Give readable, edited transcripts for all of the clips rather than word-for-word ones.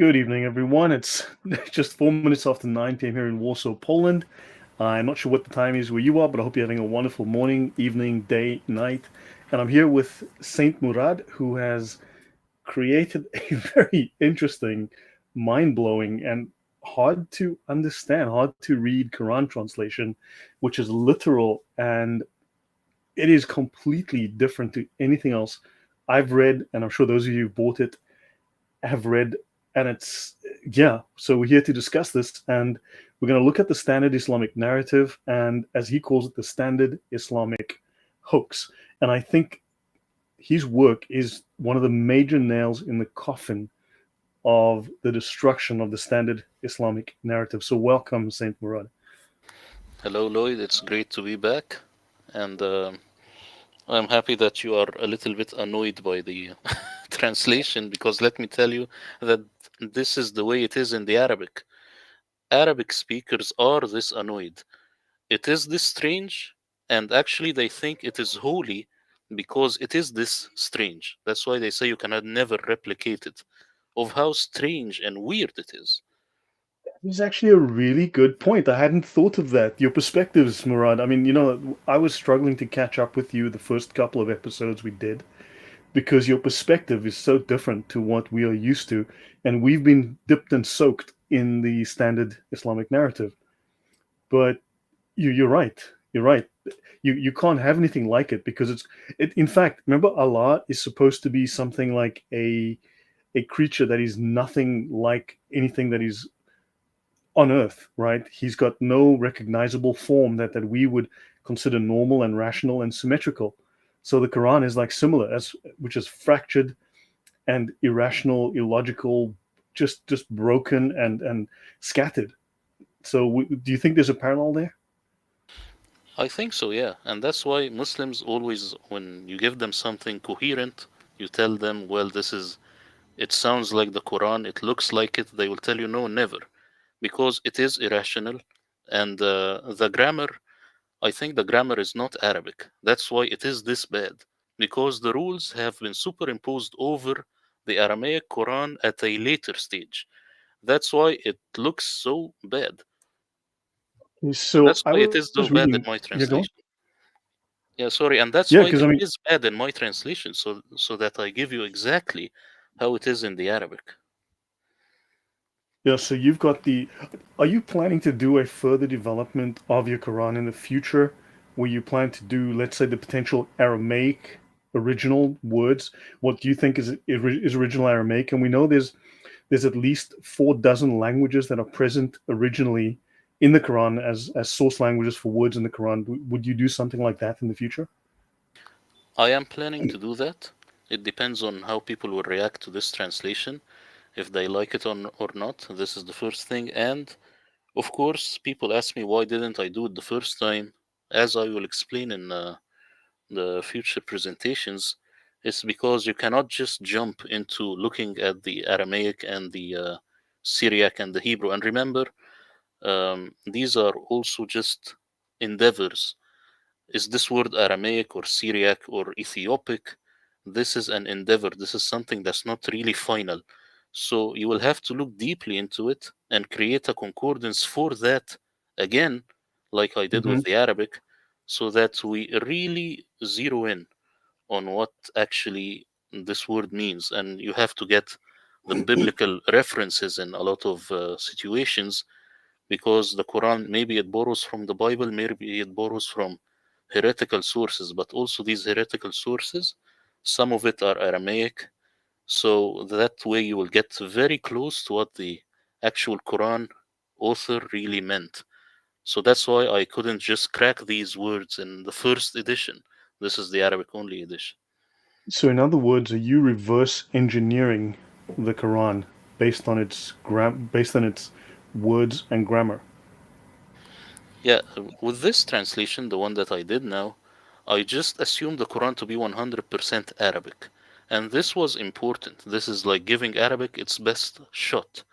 Good evening, everyone. It's just 4 minutes after 9 p.m. here in Warsaw, Poland. I'm not sure what the time is where you are, but I hope you're having a wonderful morning, evening, day, night. And I'm here with Saint Murad, who has created a very interesting, mind-blowing, and hard to understand, hard to read Quran translation, which is literal, and it is completely different to anything else I've read, and I'm sure those of you who've bought it have read. And it's, yeah, so we're here to discuss this, and we're going to look at the Standard Islamic Narrative, and as he calls it, the Standard Islamic Hoax. And I think his work is one of the major nails in the coffin of the destruction of the Standard Islamic Narrative. So welcome, Saint Murad. Hello, Lloyd. It's great to be back, and I'm happy that you are a little bit annoyed by the translation because let me tell you that this is the way it is in the Arabic. Arabic speakers are this annoyed. It is this strange, and actually they think it is holy because it is this strange. That's why they say you cannot never replicate it, of how strange and weird it is. It's actually a really good point. I hadn't thought of that. Your perspectives, Murad. I mean, I was struggling to catch up with you the first couple of episodes we did, because your perspective is so different to what we are used to. And we've been dipped and soaked in the Standard Islamic Narrative. But you're right. You're right. You can't have anything like it, because in fact, remember, Allah is supposed to be something like a creature that is nothing like anything that is on earth, right? He's got no recognizable form that we would consider normal and rational and symmetrical. So the Quran is like similar, as which is fractured and irrational, illogical, just broken and scattered. So do you think there's a parallel there? I think so, yeah. And that's why Muslims always, when you give them something coherent, you tell them, well, it sounds like the Quran, it looks like it. They will tell you, no, never. Because it is irrational. And the grammar, I think the grammar is not Arabic. That's why it is this bad. Because the rules have been superimposed over the Aramaic Quran at a later stage. That's why it looks so bad. So So that's I why it was is so reading. bad in my Yeah, go on. translation. Yeah, sorry, and that's Yeah, why because I it mean, is bad in my translation, so that I give you exactly how it is in the Arabic. yeah. So you've got the. Are you planning to do a further development of your Quran in the future, where you plan to do, let's say, the potential Aramaic original words? What do you think is original Aramaic? And we know there's at least 4 dozen languages that are present originally in the Quran as source languages for words in the Quran. Would you do something like that in the future? I am planning to do that. It depends on how people will react to this translation, if they like it or not. This is the first thing. And of course, people ask me why didn't I do it the first time? As I will explain in the future presentations, it's because you cannot just jump into looking at the Aramaic and the Syriac and the Hebrew. And remember, these are also just endeavors. Is this word Aramaic or Syriac or Ethiopic? This is an endeavor. This is something that's not really final. So you will have to look deeply into it and create a concordance for that again, like I did Hmm. with the Arabic, so that we really zero in on what actually this word means. And you have to get the biblical references in a lot of situations, because the Quran, maybe it borrows from the Bible, maybe it borrows from heretical sources, but also these heretical sources, some of it are Aramaic. So that way you will get very close to what the actual Quran author really meant. So that's why I couldn't just crack these words in the first edition. This is the Arabic only edition. So, in other words, are you reverse engineering the Quran based on its words and grammar? Yeah, with this translation, the one that I did now, I just assumed the Quran to be 100% Arabic. And this was important. This is like giving Arabic its best shot.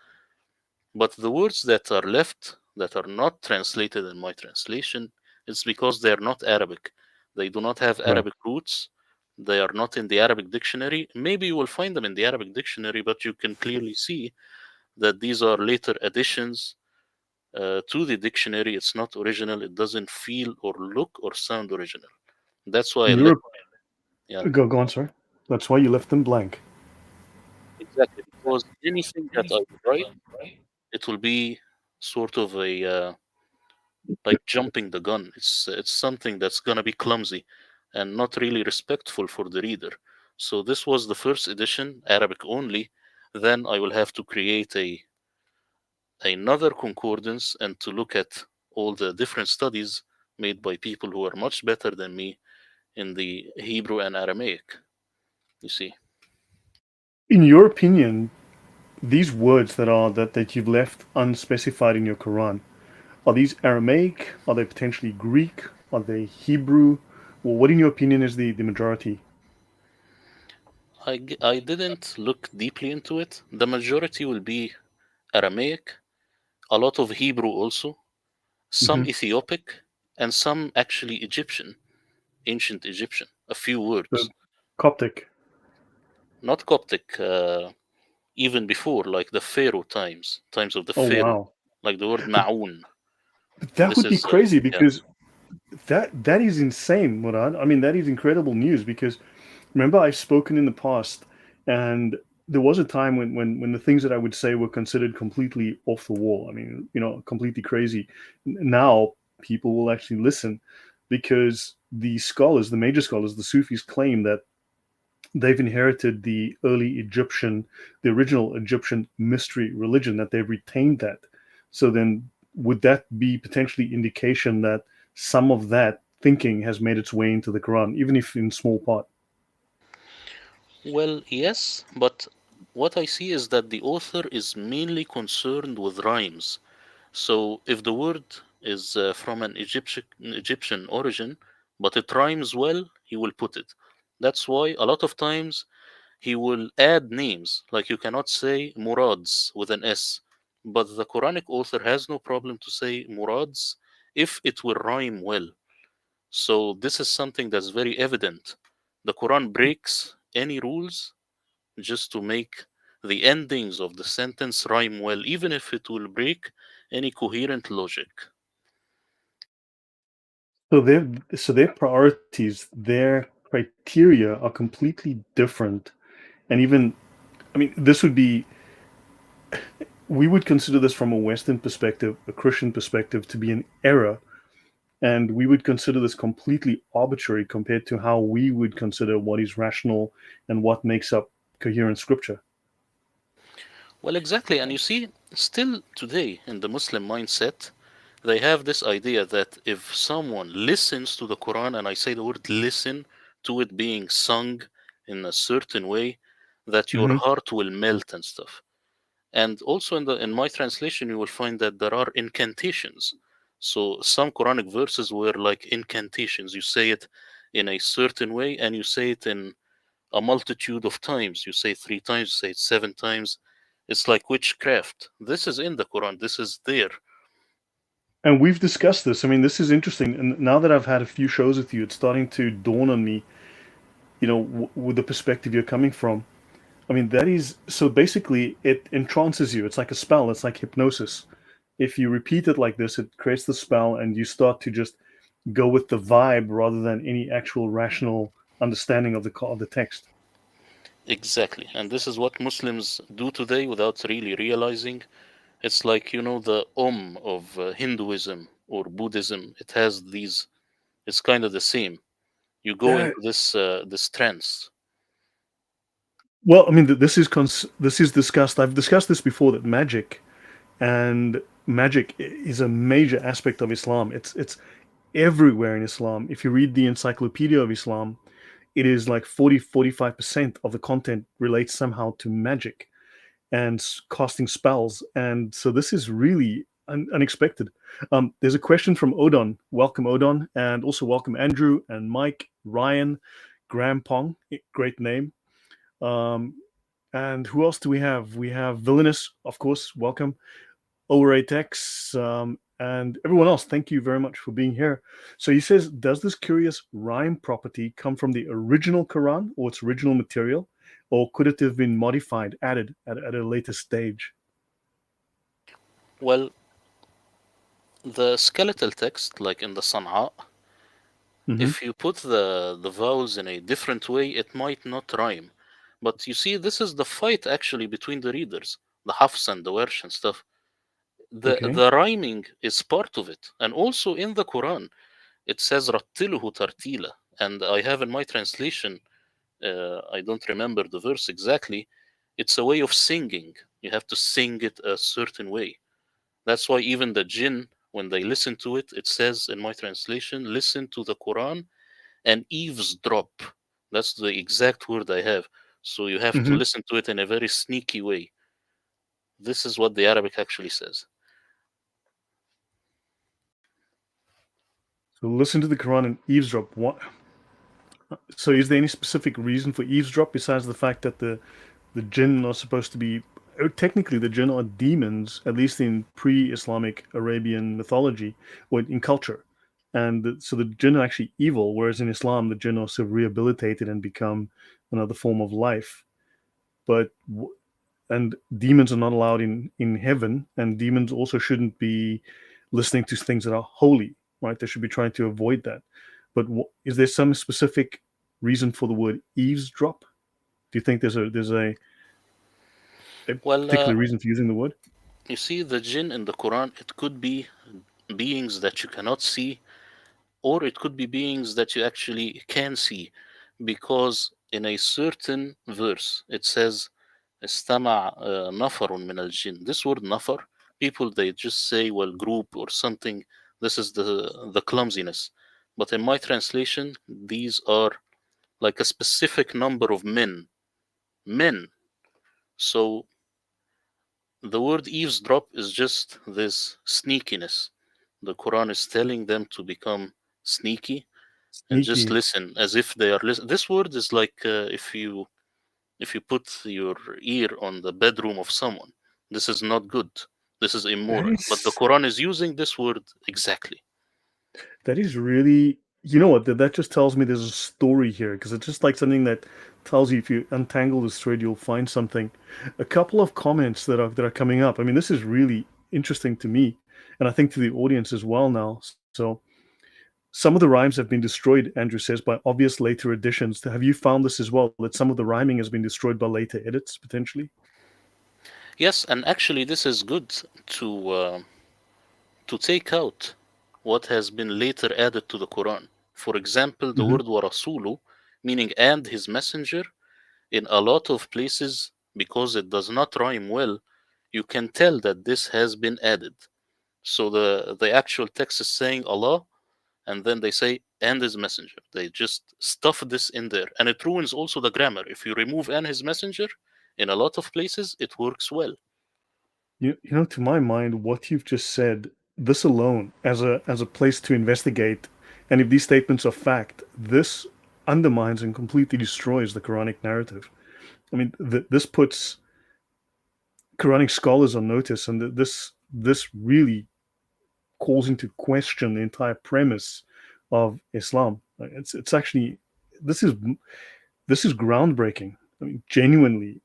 But the words that are left, that are not translated in my translation, it's because they are not Arabic. They do not have Right. Arabic roots. They are not in the Arabic dictionary. Maybe you will find them in the Arabic dictionary, but you can clearly see that these are later additions to the dictionary. It's not original. It doesn't feel or look or sound original. That's why I In left. Europe, Yeah, go on, sorry. That's why you left them blank. exactly. Because anything that I would write, it will be sort of a like jumping the gun. It's something that's gonna be clumsy and not really respectful for the reader. So this was the first edition, Arabic only. Then I will have to create a another concordance and to look at all the different studies made by people who are much better than me in the Hebrew and Aramaic. You see. In your opinion, these words that you've left unspecified in your Quran, are these Aramaic? Are they potentially Greek? Are they Hebrew? Well, what in your opinion is the majority? I didn't look deeply into it. The majority will be Aramaic, a lot of Hebrew also, some Hmm. Ethiopic, and some actually Egyptian, ancient Egyptian, a few The words. Coptic. Not Coptic, even before, like the Pharaoh times, times of the Oh Pharaoh, wow, like the word but, Ma'un. but that This would be is, crazy yeah. because that is insane, Murad. I mean, that is incredible news because remember I've spoken in the past, and there was a time when the things that I would say were considered completely off the wall. I mean, completely crazy. Now people will actually listen because the scholars, the major scholars, the Sufis claim that they've inherited the early Egyptian, the original Egyptian mystery religion, that they've retained that. So then, would that be potentially indication that some of that thinking has made its way into the Quran, even if in small part? Well, yes, but what I see is that the author is mainly concerned with rhymes. So if the word is from an Egyptian origin, but it rhymes well, he will put it. That's why a lot of times he will add names, like you cannot say Murads with an S, but the Quranic author has no problem to say Murads if it will rhyme well. So this is something that's very evident. The Quran breaks any rules just to make the endings of the sentence rhyme well, even if it will break any coherent logic. So their priorities, their criteria are completely different, and even I mean, this would be we would consider this from a Western perspective, a Christian perspective, to be an error. And we would consider this completely arbitrary compared to how we would consider what is rational and what makes up coherent scripture. Well, exactly. And you see, still today in the Muslim mindset, they have this idea that if someone listens to the Quran, and I say the word listen to it being sung in a certain way, that your Hmm. heart will melt and stuff. And also in my translation, you will find that there are incantations. So some Quranic verses were like incantations. You say it in a certain way, and you say it in a multitude of times. You say 3 times, you say it 7 times. It's like witchcraft. This is in the Quran. This is there. And we've discussed this. I mean, this is interesting. And now that I've had a few shows with you, it's starting to dawn on me, with the perspective you're coming from. I mean, that is so basically it entrances you. It's like a spell, it's like hypnosis. If you repeat it like this, it creates the spell and you start to just go with the vibe rather than any actual rational understanding of the text. Exactly. And this is what Muslims do today without really realizing. It's like, the of Hinduism or Buddhism. It has these, it's kind of the same. You go Yeah. into this trance. Well, I mean, this is discussed. I've discussed this before that magic is a major aspect of Islam. It's everywhere in Islam. If you read the Encyclopedia of Islam, it is like 45% of the content relates somehow to magic and casting spells. And so this is really unexpected. There's a question from Odon. Welcome, Odon, and also welcome Andrew and Mike, Ryan, Graham Pong. Great name. Um, and who else do we have? We have Villainous, of course. Welcome. Oratex, and everyone else. Thank you very much for being here. So he says, does this curious rhyme property come from the original Quran or its original material, or could it have been modified, added at a later stage? Well, the skeletal text, like in the San'a, Hmm. if you put the vowels in a different way, it might not rhyme. But you see, this is the fight actually between the readers, the Hafs and the Warsh and stuff. Okay. The rhyming is part of it, and also in the Quran it says "rattiluhu tartila," and I have in my translation, I don't remember the verse exactly. It's a way of singing. You have to sing it a certain way. That's why even the jinn, when they listen to it, it says in my translation, listen to the Quran and eavesdrop. That's the exact word I have. So you have to Hmm. listen to it in a very sneaky way. This is what the Arabic actually says. So listen to the Quran and eavesdrop. What? So is there any specific reason for eavesdrop besides the fact that the jinn are supposed to be technically the jinn are demons, at least in pre-Islamic Arabian mythology or in culture, and so the jinn are actually evil, whereas in Islam the jinn are sort of rehabilitated and become another form of life. But and demons are not allowed in heaven, and demons also shouldn't be listening to things that are holy, right? They should be trying to avoid that. But is there some specific reason for the word eavesdrop? Do you think a Well, particular reason for using the word? you see, the jinn in the Quran, it could be beings that you cannot see, or it could be beings that you actually can see, because in a certain verse it says استمع نفر من الجن. This word nafar, people they just say, well, group or something. This is the clumsiness. But in my translation, these are like a specific number of men. So the word eavesdrop is just this sneakiness. The Quran is telling them to become sneaky and just Sneaky. listen as if they are listening. This word is like if you put your ear on the bedroom of someone. This is not good. This is That immoral. But the is Quran is using this word exactly. that is really, you know what, that just tells me there's a story here, because it's just like something that tells you if you untangle this thread you'll find something. A couple of comments that are coming up. I mean, this is really interesting to me, and I think to the audience as well now. So some of the rhymes have been destroyed, Andrew says, by obvious later additions. Have you found this as well, that some of the rhyming has been destroyed by later edits potentially? Yes, and actually this is good to uh, to take out what has been later added to the Quran. For example, the Hmm. word warasulu, meaning and his messenger, in a lot of places, because it does not rhyme well, you can tell that this has been added. So the actual text is saying Allah, and then they say and his messenger. They just stuff this in there, and it ruins also the grammar. If you remove and his messenger, in a lot of places it works well. To my mind, what you've just said, this alone, as a place to investigate, and if these statements are fact, this undermines and completely destroys the Quranic narrative. I mean, this puts Quranic scholars on notice, and this really calls into question the entire premise of Islam. It's actually this is this is groundbreaking. I mean, genuinely,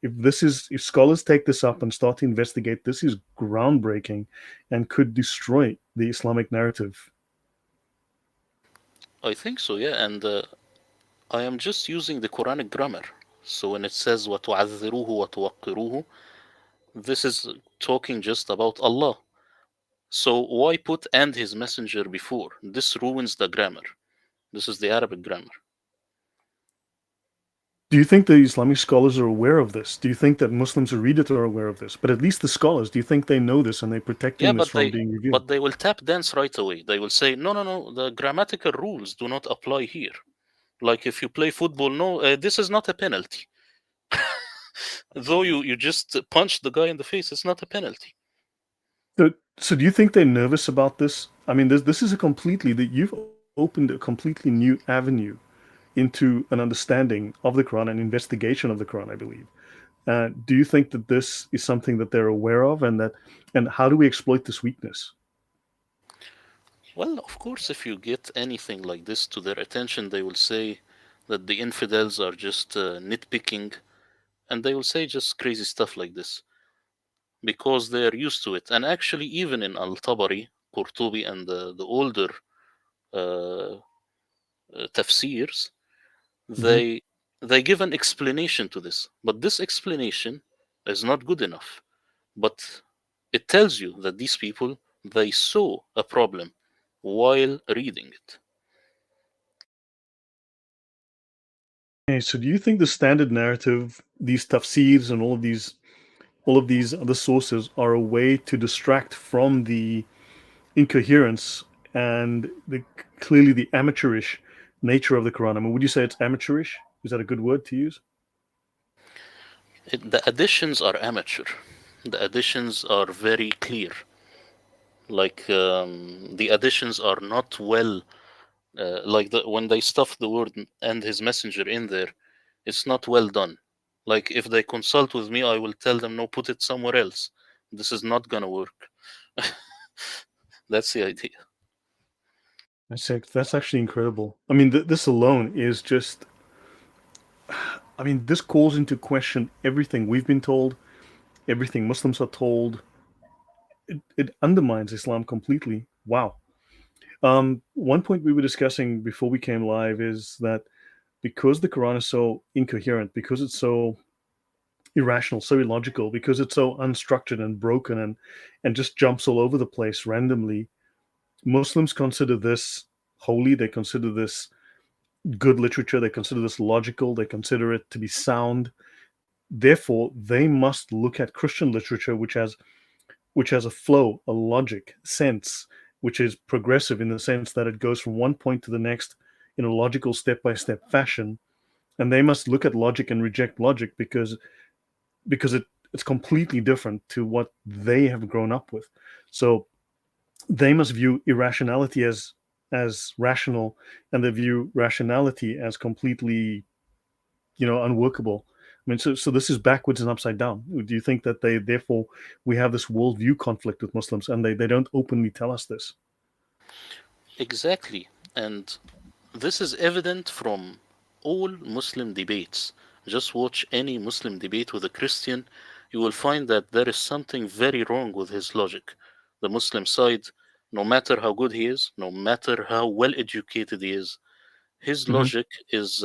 if scholars take this up and start to investigate, this is groundbreaking and could destroy the Islamic narrative. I think so, yeah. And I am just using the Quranic grammar. So when it says وَتُعَذِّرُوهُ وَتُوَقِّرُوهُ, this is talking just about Allah. So why put and his messenger before? This ruins the grammar. This is the Arabic grammar. Do you think the Islamic scholars are aware of this? Do you think that Muslims who read it are aware of this? But at least the scholars, do you think they know this and they're Yeah, protecting this from being revealed? but they will tap dance right away. They will say, no, no, no, the grammatical rules do not apply here. Like if you play football, no, this is not a penalty. Though you just punched the guy in the face, it's not a penalty. So do you think they're nervous about this? I mean, this is a completely that you've opened a completely new avenue into an understanding of the Quran and investigation of the Quran, I believe. Do you think that this is something that they're aware of, and how do we exploit this weakness? Well, of course, if you get anything like this to their attention, they will say that the infidels are just nitpicking, and they will say just crazy stuff like this. because they are used to it. And actually, even in Al-Tabari, Qurtubi, and the older uh, tafsirs, Hmm. they they give an explanation to this, but this explanation is not good enough. But it tells you that these people, they saw a problem while reading it. Okay, so do you think the standard narrative, these tafsirs and all of these other sources are a way to distract from the incoherence and the clearly the amateurish nature of the Quran? I mean, would you say it's amateurish? Is that a good word to use? The additions are amateur. The additions are very clear. Like the additions are not well. Like when they stuff the word and his messenger in there, it's not well done. Like if they consult with me, I will tell them no, put it somewhere else. This is not gonna work. That's the idea. That's actually incredible. I mean, this alone is just. I mean, this calls into question everything we've been told, everything Muslims are told. It undermines Islam completely. Wow. One point we were discussing before we came live is that because the Quran is so incoherent, because it's so irrational, so illogical, because it's so unstructured and broken and just jumps all over the place randomly, Muslims consider this holy. They consider this good literature. They consider this logical. They consider it to be sound. Therefore, they must look at Christian literature, which has a flow, a logic, sense, which is progressive in the sense that it goes from one point to the next in a logical step by step fashion. And they must look at logic and reject logic because it's completely different to what they have grown up with. So they must view irrationality as rational, and they view rationality as completely, unworkable. I mean, so this is backwards and upside down. Do you think that they therefore we have this worldview conflict with Muslims, and they don't openly tell us this? Exactly. And this is evident from all Muslim debates. Just watch any Muslim debate with a Christian, you will find that there is something very wrong with his logic. The Muslim side, no matter how good he is, no matter how well educated he is, his Hmm. logic is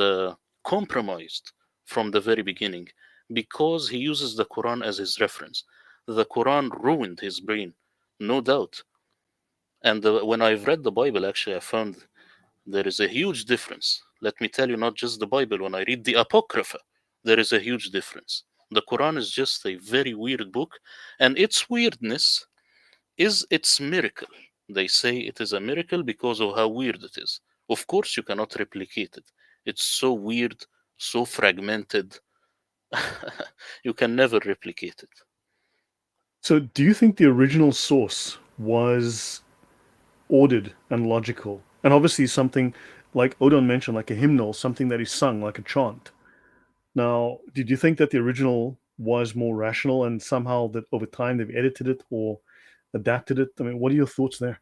compromised from the very beginning because he uses the Quran as his reference. The Quran ruined his brain, no doubt. And when I've read the Bible, actually, I found there is a huge difference. Let me tell you, not just the Bible, when I read the Apocrypha, there is a huge difference. The Quran is just a very weird book, and its weirdness is its miracle. They say it is a miracle because of how weird it is. Of course, you cannot replicate it. It's so weird, so fragmented. You can never replicate it. So, do you think the original source was ordered and logical, and obviously something like Odon mentioned, like a hymnal, something that is sung like a chant? Now, did you think that the original was more rational, and somehow that over time they've edited it or adapted it? I mean, what are your thoughts there?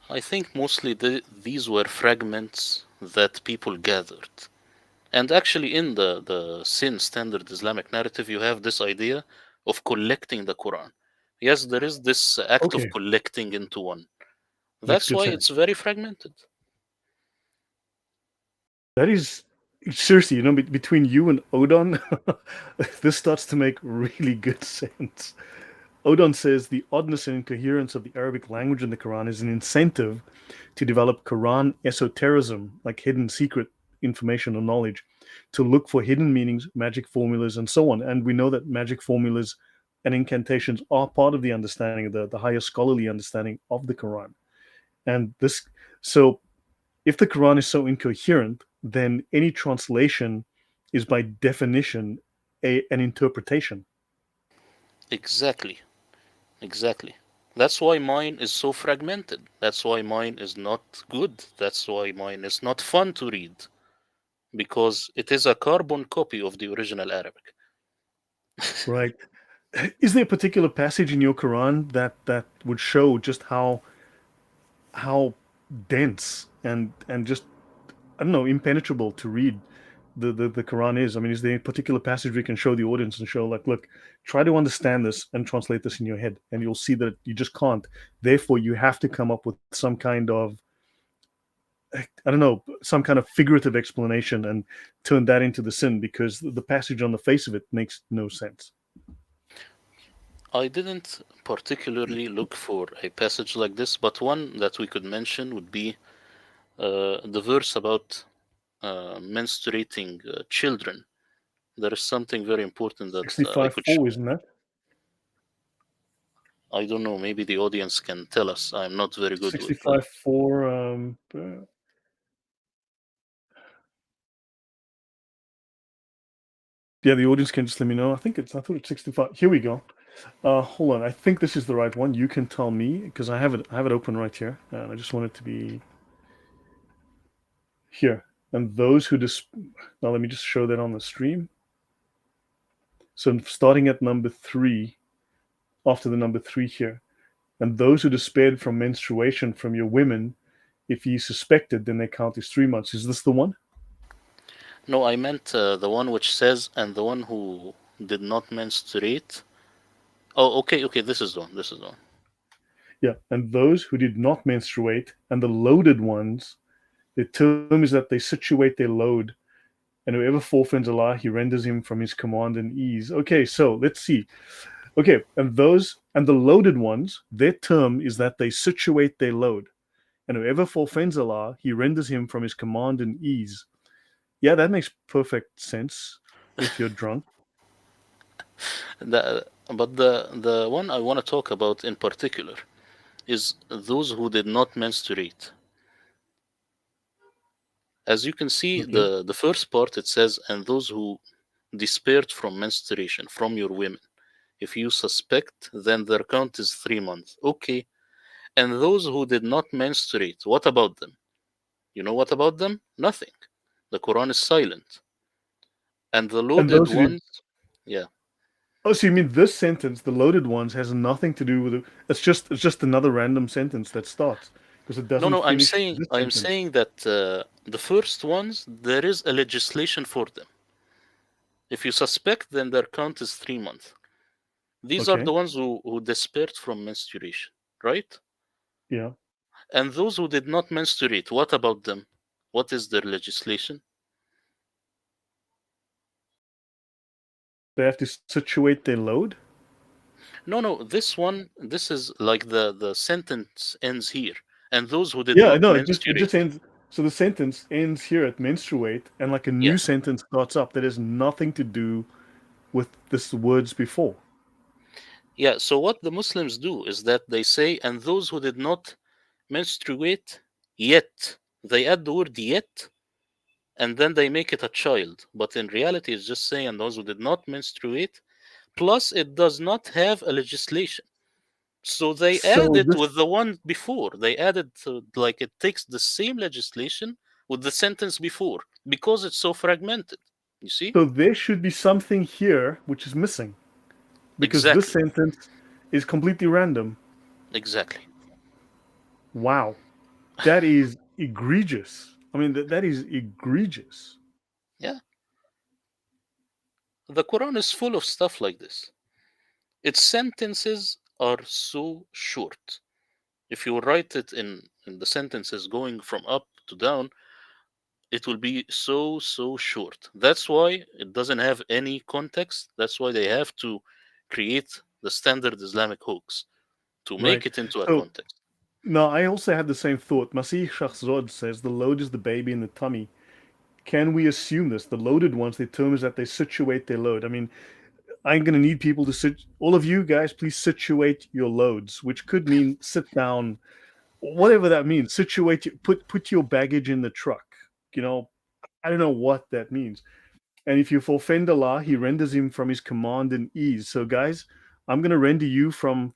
I think mostly these were fragments that people gathered. And actually, in the Sin Standard Islamic Narrative, you have this idea of collecting the Quran. Yes, there is this act of Okay, collecting into one. makes That's good why sense. it's very fragmented. That is seriously, between you and Odon, this starts to make really good sense. Odon says the oddness and incoherence of the Arabic language in the Quran is an incentive to develop Quran esotericism, like hidden secret information or knowledge, to look for hidden meanings, magic formulas, and so on. And we know that magic formulas and incantations are part of the understanding of the higher scholarly understanding of the Quran. And this, so if the Quran is so incoherent, then any translation is by definition an interpretation. Exactly, exactly. That's why mine is so fragmented. That's why mine is not good. That's why mine is not fun to read, because it is a carbon copy of the original Arabic. Right. Is there a particular passage in your Quran that would show just how dense and just, I don't know, impenetrable to read the Quran is? I mean, is there a particular passage we can show the audience and show, like, look, try to understand this and translate this in your head, and you'll see that you just can't. Therefore, you have to come up with some kind of, I don't know, some kind of figurative explanation and turn that into the sin, because the passage on the face of it makes no sense. I didn't particularly look for a passage like this, but one that we could mention would be the verse about menstruating children. There is something very important that I could 65:4, isn't that? I don't know, maybe the audience can tell us. I'm not very good with 65:4. Yeah, the audience can just let me know. I thought it's 65. Here we go. Hold on. I think this is the right one. You can tell me, because I have it open right here, and I just want it to be here. And those who now let me just show that on the stream. So starting at number 3, after the number 3 here, and those who despaired from menstruation from your women, if ye suspected, then their count is 3 months. Is this the one? No, I meant the one which says, and the one who did not menstruate. Oh, okay, this is the one. This is the one. Yeah, and those who did not menstruate, and the loaded ones, the term is that they situate their load, and whoever forfeits Allah, he renders him from his command and ease. Okay, so let's see. Okay, and the loaded ones, their term is that they situate their load, and whoever forfeits Allah, he renders him from his command and ease. Yeah, that makes perfect sense if you're drunk. But the one I want to talk about in particular is those who did not menstruate. As you can see, Okay. the first part it says, and those who despaired from menstruation from your women. If you suspect, then their count is 3 months. Okay. And those who did not menstruate, what about them? You know what about them? Nothing. The Quran is silent. And the And loaded those who did. ones, yeah. Oh, so you mean this sentence, the loaded ones, has nothing to do with it? It's just another random sentence that starts because it No, doesn't no, I'm finish saying this I'm sentence. saying that the first ones there is a legislation for them. If you suspect, then their count is 3 months. These are Okay. the ones who despaired from menstruation, right? Yeah. And those who did not menstruate, what about them? What is their legislation? They have to situate their load. No, no, this is like the sentence ends here. And those who did Yeah, not no, it just menstruate, ends. So the sentence ends here at menstruate, and like a yeah, new sentence starts up that has nothing to do with this words before. yeah. So what the Muslims do is that they say, and those who did not menstruate yet, they add the word yet, and then they make it a child. But in reality, it's just saying, and those who did not menstruate. Plus, it does not have a legislation. So they add So it this, with the one before. They added like it takes the same legislation with the sentence before because it's so fragmented. You see? so there should be something here which is missing because this Exactly. sentence is completely random. Exactly. Wow, that is egregious. I mean, that is egregious. Yeah. The Quran is full of stuff like this. Its sentences are so short. If you write it in the sentences going from up to down, it will be so short. That's why it doesn't have any context. That's why they have to create the standard Islamic hoax to Right. make it into a So context. no, I also had the same thought. Masih Shahzad says the load is the baby in the tummy. Can we assume this? The loaded ones, their term is that they situate their load. I mean, I'm going to need people to sit. All of you guys, please situate your loads, which could mean sit down, whatever that means. Situate, put your baggage in the truck. You know, I don't know what that means. And if you offend Allah, He renders him from His command and ease. So, guys, I'm going to render you from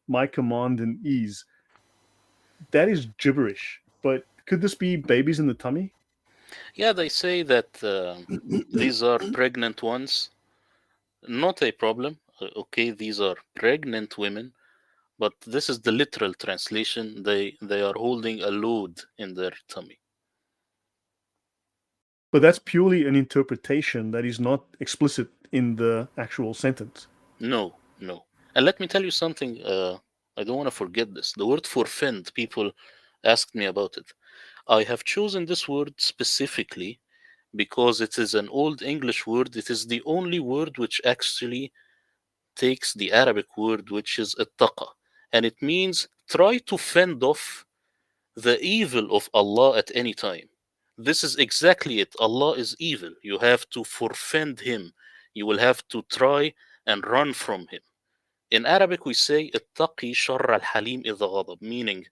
my command and ease. That is gibberish. But could this be babies in the tummy? Yeah, they say that these are pregnant ones. Not a problem. Okay, these are pregnant women, but this is the literal translation. They are holding a load in their tummy. But that's purely an interpretation that is not explicit in the actual sentence. No, no. And let me tell you something. I don't want to forget this. The word forfend, people asked me about it. I have chosen this word specifically because it is an old English word. It is the only word which actually takes the Arabic word, which is ittaqa, and it means try to fend off the evil of Allah at any time. This is exactly it. Allah is evil. You have to forfend him. You will have to try and run from him. In Arabic, we say ittaqi sharr al-halim idha ghadab, meaning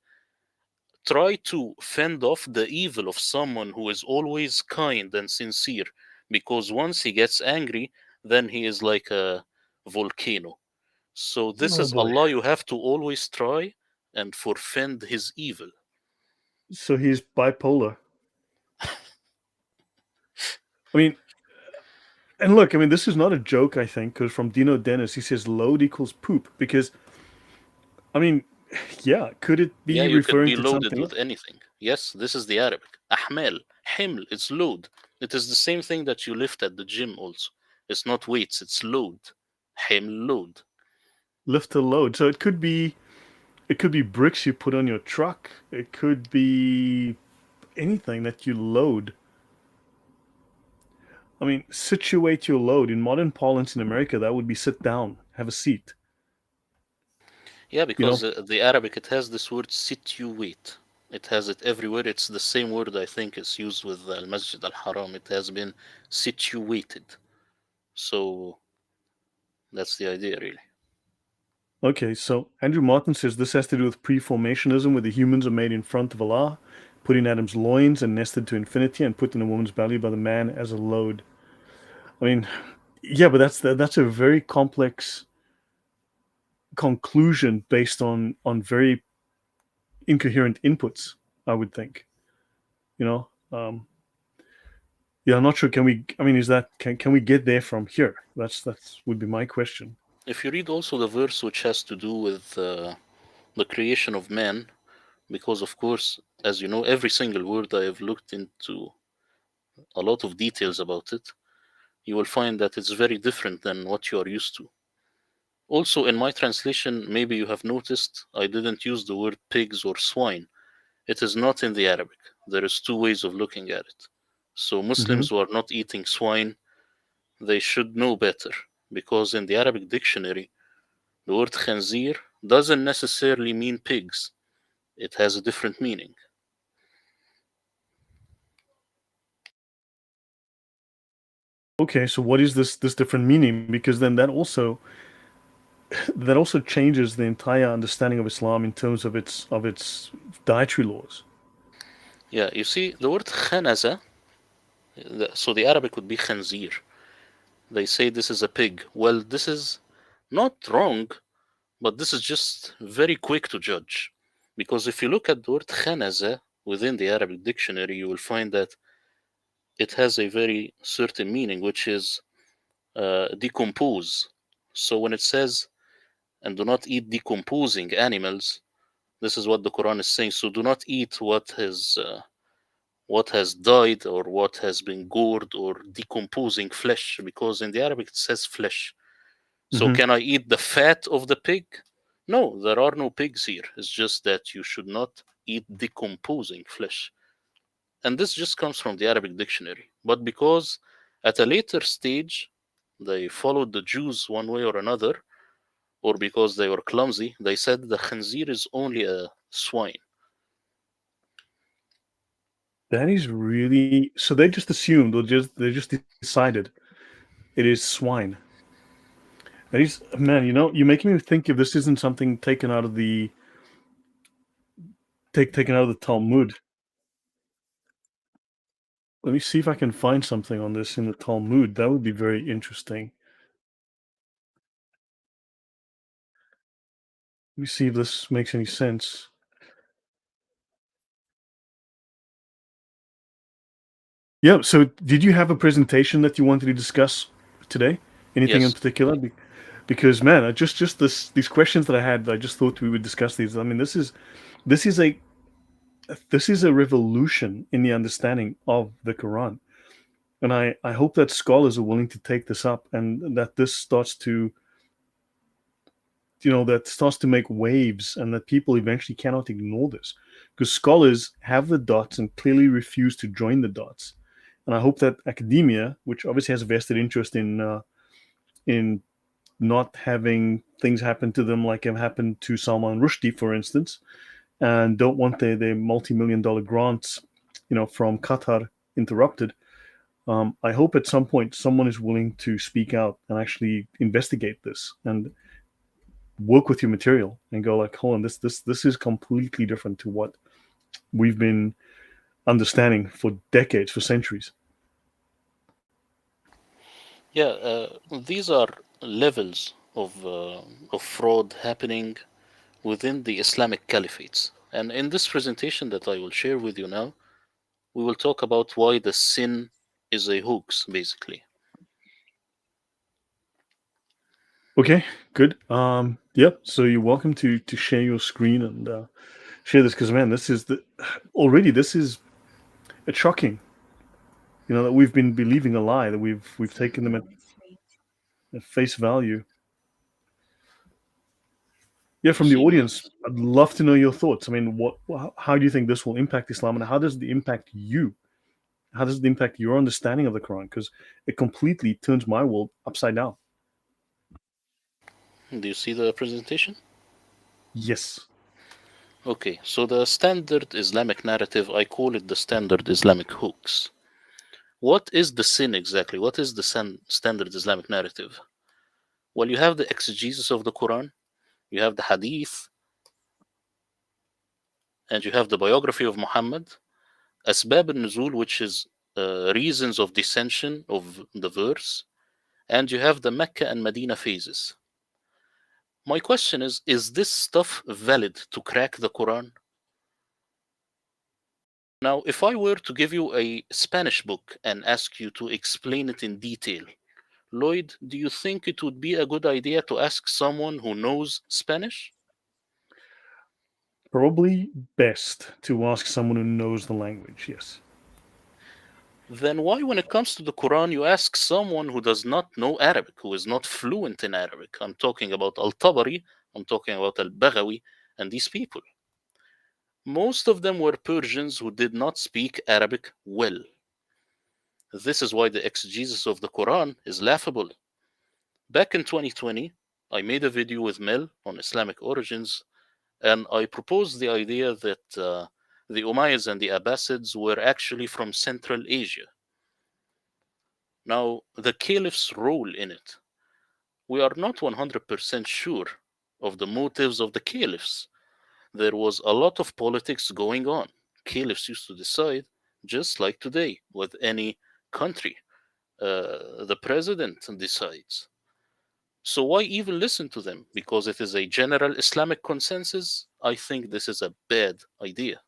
try to fend off the evil of someone who is always kind and sincere, because once he gets angry, then he is like a volcano. So this Oh is boy. Allah you have to always try and forfend his evil. So he's bipolar. I mean, and look, I mean, this is not a joke, I think, because from Dino Dennis, he says load equals poop. Because, I mean, yeah, could it Yeah, be you could referring be to loaded something with else? anything. Yes, this is the Arabic. Ahmal, himl, it's load. It is the same thing that you lift at the gym also. It's not weights, it's load. Himl, load. Lift a load. So it could be bricks you put on your truck. It could be anything that you load. I mean, situate your load. In modern parlance in America, that would be sit down, have a seat. Yeah, You because know, the Arabic, it has this word situate. It has it everywhere. It's the same word I think is used with Al Masjid Al Haram. It has been situated. So that's the idea, really. okay, so Andrew Martin says this has to do with preformationism, where the humans are made in front of Allah, put in Adam's loins and nested to infinity, and put in a woman's belly by the man as a load. I mean, yeah, but that's a very complex conclusion based on very incoherent inputs. I would think, you know. Yeah, I'm not sure. Can we? I mean, is that can we get there from here? That's would be my question. If you read also the verse which has to do with the creation of man, because of course, as you know, every single word I have looked into a lot of details about it, you will find that it's very different than what you are used to. Also, in my translation, maybe you have noticed I didn't use the word pigs or swine. It is not in the Arabic. There is two ways of looking at it. So Mm-hmm. Muslims who are not eating swine, they should know better, because in the Arabic dictionary, the word khanzir doesn't necessarily mean pigs. It has a different meaning. Okay, so what is this different meaning? Because then that also changes the entire understanding of Islam in terms of its dietary laws. Yeah, you see, the word khanaza, so the Arabic would be khanzir. They say this is a pig. Well, this is not wrong, but this is just very quick to judge. Because if you look at the word khanaza within the Arabic dictionary, you will find that it has a very certain meaning, which is decompose. So when it says, and do not eat decomposing animals, this is what the Quran is saying. So do not eat what has died or what has been gored or decomposing flesh, because in the Arabic it says flesh. So Mm-hmm. can I eat the fat of the pig? No, there are no pigs here. It's just that you should not eat decomposing flesh. And this just comes from the Arabic dictionary. But because at a later stage they followed the Jews one way or another, or because they were clumsy, they said the khanzir is only a swine. That is really so they just assumed or just they just decided it is swine. That is man, you're making me think if this isn't something taken out of the Talmud. Let me see if I can find something on this in the Talmud. That would be very interesting. Let me see if this makes any sense. Yeah, so did you have a presentation that you wanted to discuss today? Anything in Yes, particular? Because man, I just these questions that I had, I just thought we would discuss these. I mean, this is a revolution in the understanding of the Quran. And I hope that scholars are willing to take this up, and that this starts to, that starts to make waves, and that people eventually cannot ignore this, because scholars have the dots and clearly refuse to join the dots. And I hope that academia, which obviously has a vested interest in not having things happen to them like have happened to Salman Rushdie, for instance, and don't want their multi-million dollar grants, from Qatar interrupted. I hope at some point someone is willing to speak out and actually investigate this and work with your material and go like, hold on, this is completely different to what we've been understanding for decades, for centuries. Yeah, these are levels of fraud happening within the Islamic caliphates. And in this presentation that I will share with you now, we will talk about why the sin is a hoax, basically. Okay, good. Yep. So you're welcome to share your screen and share this, because man, this is it's shocking. That we've been believing a lie, that we've taken them at face value. Yeah, You from the see, audience, I'd love to know your thoughts. I mean, how do you think this will impact Islam, and how does it impact you? How does it impact your understanding of the Quran? Because it completely turns my world upside down. do you see the presentation? Yes. Okay, so the standard Islamic narrative, I call it the standard Islamic hoax. What is the sin exactly? What is the standard Islamic narrative? Well, you have the exegesis of the Quran, you have the hadith, and you have the biography of Muhammad, Asbab al-Nuzul, which is reasons of dissension of the verse, and you have the Mecca and Medina phases. My question is this stuff valid to crack the Quran? Now, if I were to give you a Spanish book and ask you to explain it in detail, Lloyd, do you think it would be a good idea to ask someone who knows Spanish? Probably best to ask someone who knows the language. Yes. Then why, when it comes to the Quran, you ask someone who does not know Arabic, who is not fluent in Arabic? I'm talking about Al-Tabari, I'm talking about Al-Baghawi, and these people. Most of them were Persians who did not speak Arabic well. This is why the exegesis of the Quran is laughable. Back in 2020, I made a video with Mel on Islamic origins, and I proposed the idea that the Umayyads and the Abbasids were actually from Central Asia. Now, the caliph's role in it, we are not 100% sure of the motives of the caliphs. There was a lot of politics going on. Caliphs used to decide, just like today with any country. The president decides. So why even listen to them? Because it is a general Islamic consensus? I think this is a bad idea.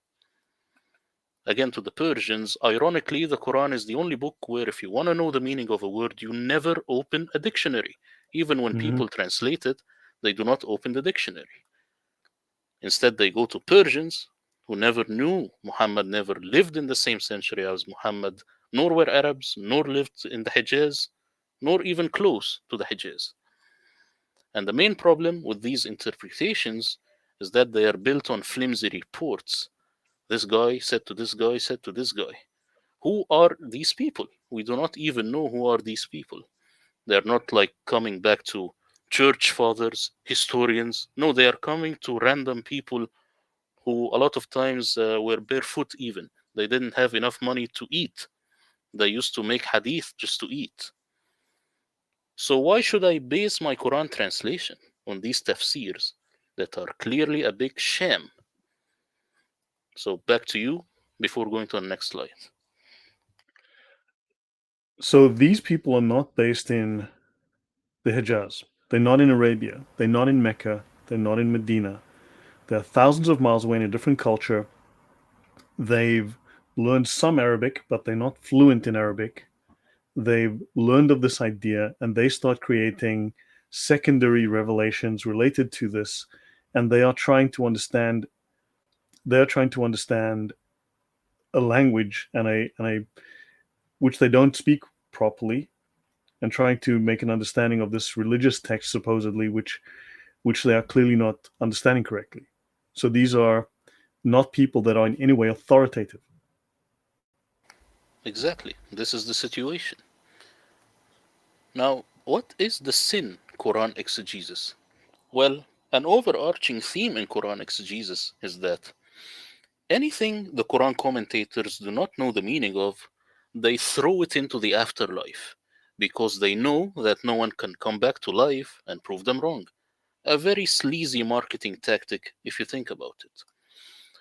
Again, to the Persians, ironically, the Quran is the only book where if you want to know the meaning of a word, you never open a dictionary. Even when Mm-hmm. people translate it, they do not open the dictionary. Instead, they go to Persians who never knew Muhammad, never lived in the same century as Muhammad, nor were Arabs, nor lived in the Hijaz, nor even close to the Hijaz. And the main problem with these interpretations is that they are built on flimsy reports. This guy said to this guy, said to this guy. Who are these people? We do not even know who are these people. They're not like coming back to church fathers, historians. No, they are coming to random people who a lot of times were barefoot even. They didn't have enough money to eat. They used to make hadith just to eat. So why should I base my Quran translation on these tafsirs that are clearly a big sham? So back to you before going to the next slide. So these people are not based in the Hijaz. They're not in Arabia. They're not in Mecca. They're not in Medina. They're thousands of miles away in a different culture. They've learned some Arabic, but they're not fluent in Arabic. They've learned of this idea, and they start creating secondary revelations related to this, and they are trying to understand. They're trying to understand a language and a which they don't speak properly, and trying to make an understanding of this religious text supposedly, which they are clearly not understanding correctly. So these are not people that are in any way authoritative. Exactly. This is the situation. Now, what is the sin Quran exegesis? Well, an overarching theme in Quran exegesis is that anything the Quran commentators do not know the meaning of, they throw it into the afterlife because they know that no one can come back to life and prove them wrong. A very sleazy marketing tactic if you think about it.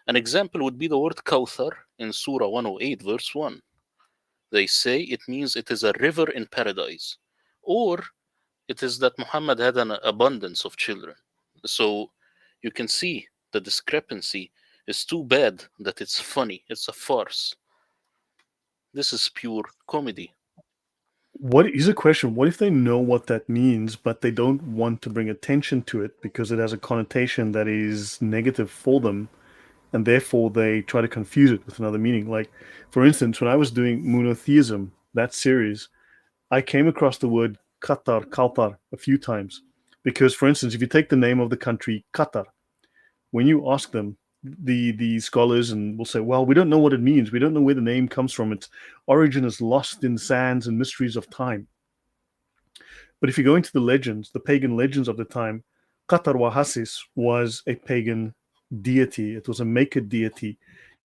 An example would be the word Kawthar in Surah 108, verse 1. They say it means it is a river in paradise, or it is that Muhammad had an abundance of children. So you can see the discrepancy is too bad that it's funny. It's a farce. This is pure comedy. What is a question? What if they know what that means, but they don't want to bring attention to it because it has a connotation that is negative for them, and therefore they try to confuse it with another meaning? Like, for instance, when I was doing monotheism, that series, I came across the word Qatar, Qatar, a few times. Because, for instance, if you take the name of the country Qatar, when you ask them, the scholars and will say, well, we don't know what it means. We don't know where the name comes from. Its origin is lost in sands and mysteries of time. But if you go into the legends, the pagan legends of the time, Qatar Wahasis was a pagan deity. It was a maker deity.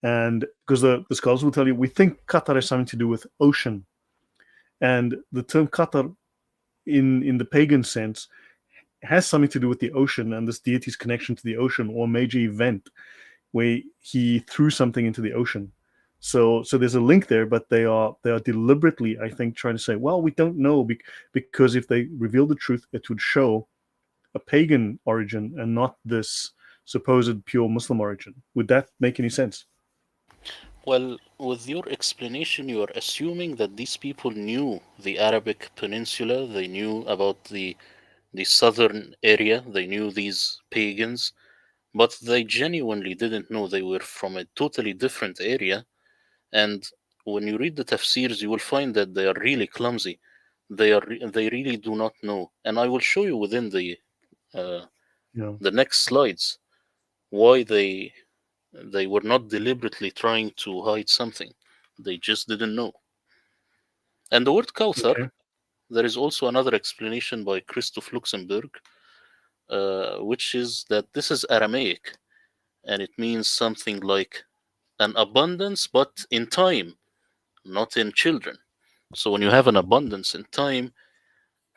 And because the scholars will tell you, we think Qatar has something to do with ocean. And the term Qatar in the pagan sense has something to do with the ocean and this deity's connection to the ocean or a major event where he threw something into the ocean. So there's a link there, but they are deliberately, I think, trying to say, well, we don't know because if they reveal the truth, it would show a pagan origin and not this supposed pure Muslim origin. Would that make any sense? Well, with your explanation, you are assuming that these people knew the Arabic Peninsula, they knew about the southern area, they knew these pagans, but they genuinely didn't know they were from a totally different area. And when you read the tafsirs, you will find that they are really clumsy. They really do not know. And I will show you within uh, Yeah. the next slides why they were not deliberately trying to hide something. They just didn't know. And the word Kauthar, Okay. there is also another explanation by Christoph Luxemburg, which is that this is Aramaic and it means something like an abundance, but in time, not in children. So when you have an abundance in time,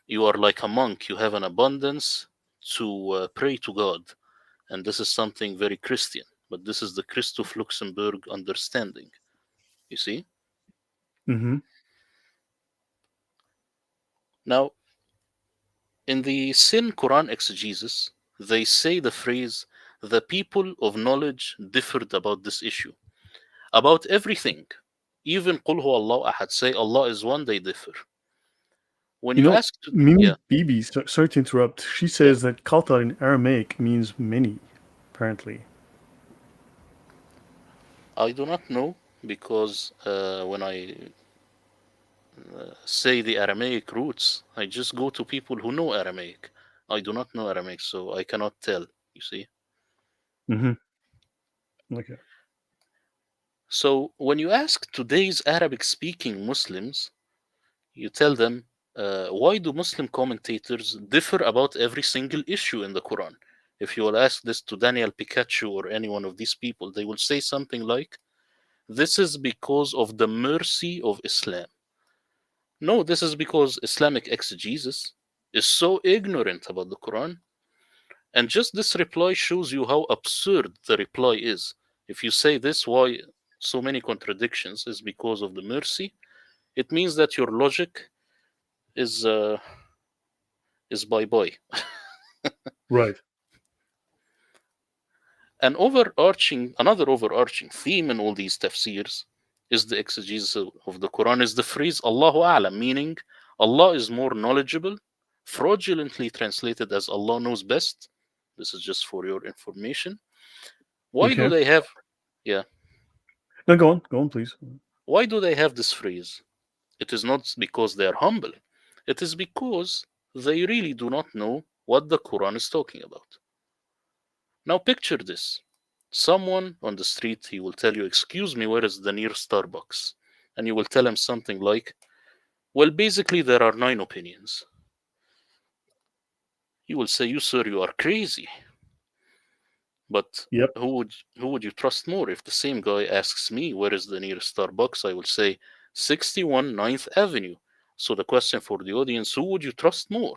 you are like a monk. You have an abundance to pray to God. And this is something very Christian. But this is the Christoph Luxemburg understanding. You see? Mm-hmm. Now, in the Sin Quran exegesis, they say the phrase, the people of knowledge differed about this issue. About everything. Even Qul huwa Allah ahad, say Allah is one, they differ. When You you know, ask to, Mimi yeah, Bibi, sorry to interrupt. She yeah, says that Kautar in Aramaic means many, apparently. I do not know because when I say the Aramaic roots, I just go to people who know Aramaic. I do not know Aramaic, so I cannot tell, you see. Mm-hmm. Okay. So when you ask today's Arabic speaking Muslims, you tell them, why do Muslim commentators differ about every single issue in the Quran? If you will ask this to Daniel Pikachu or any one of these people, they will say something like, this is because of the mercy of Islam. No, this is because Islamic exegesis is so ignorant about the Quran. And just this reply shows you how absurd the reply is. If you say this, why so many contradictions is because of the mercy, it means that your logic is uh, is bye bye. Right. Another overarching theme in all these tafsirs is the exegesis of the Quran is the phrase Allahu A'lam, meaning Allah is more knowledgeable, fraudulently translated as Allah knows best. This is just for your information. Why do Okay. they have, yeah, No, go on. Go on, please. why do they have this phrase? It is not because they are humble, it is because they really do not know what the Quran is talking about. Now, picture this. Someone on the street, he will tell you, "Excuse me, where is the nearest Starbucks?" And you will tell him something like, "Well, basically, there are 9 opinions." He will say, "You, sir, you are crazy." But Yep. who would you trust more? If the same guy asks me where is the nearest Starbucks, I will say 61 Ninth Avenue. So the question for the audience, who would you trust more?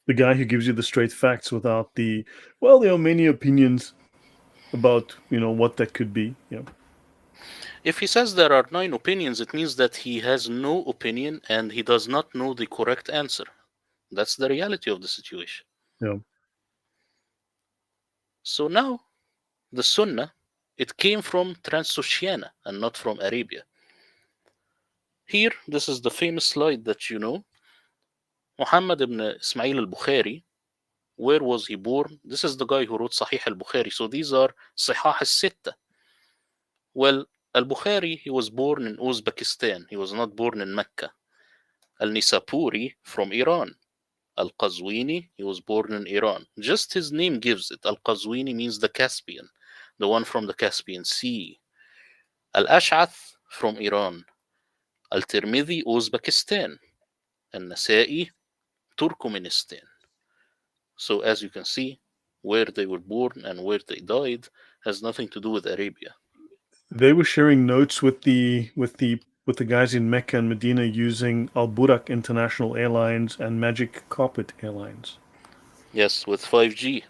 The guy who gives you the straight facts without the, well, there are many opinions about, what that could be. Yeah. If he says there are 9 opinions, it means that he has no opinion and he does not know the correct answer. That's the reality of the situation. Yeah. So now, the Sunnah, it came from Transoceania and not from Arabia. Here, this is the famous slide that you know. Muhammad ibn Ismail al-Bukhari, where was he born? This is the guy who wrote Sahih al-Bukhari. So these are Sihah al-Sitta. Well, al-Bukhari, he was born in Uzbekistan. He was not born in Mecca. Al-Nisapuri from Iran. Al-Qazwini, he was born in Iran. Just his name gives it. Al-Qazwini means the Caspian, the one from the Caspian Sea. Al-Ash'ath from Iran. Al-Tirmidhi, Uzbekistan. Al-Nasa'i, Turkmenistan. So as you can see, where they were born and where they died has nothing to do with Arabia. They were sharing notes with the guys in Mecca and Medina using Al Burak International Airlines and Magic Carpet Airlines. Yes, with 5G.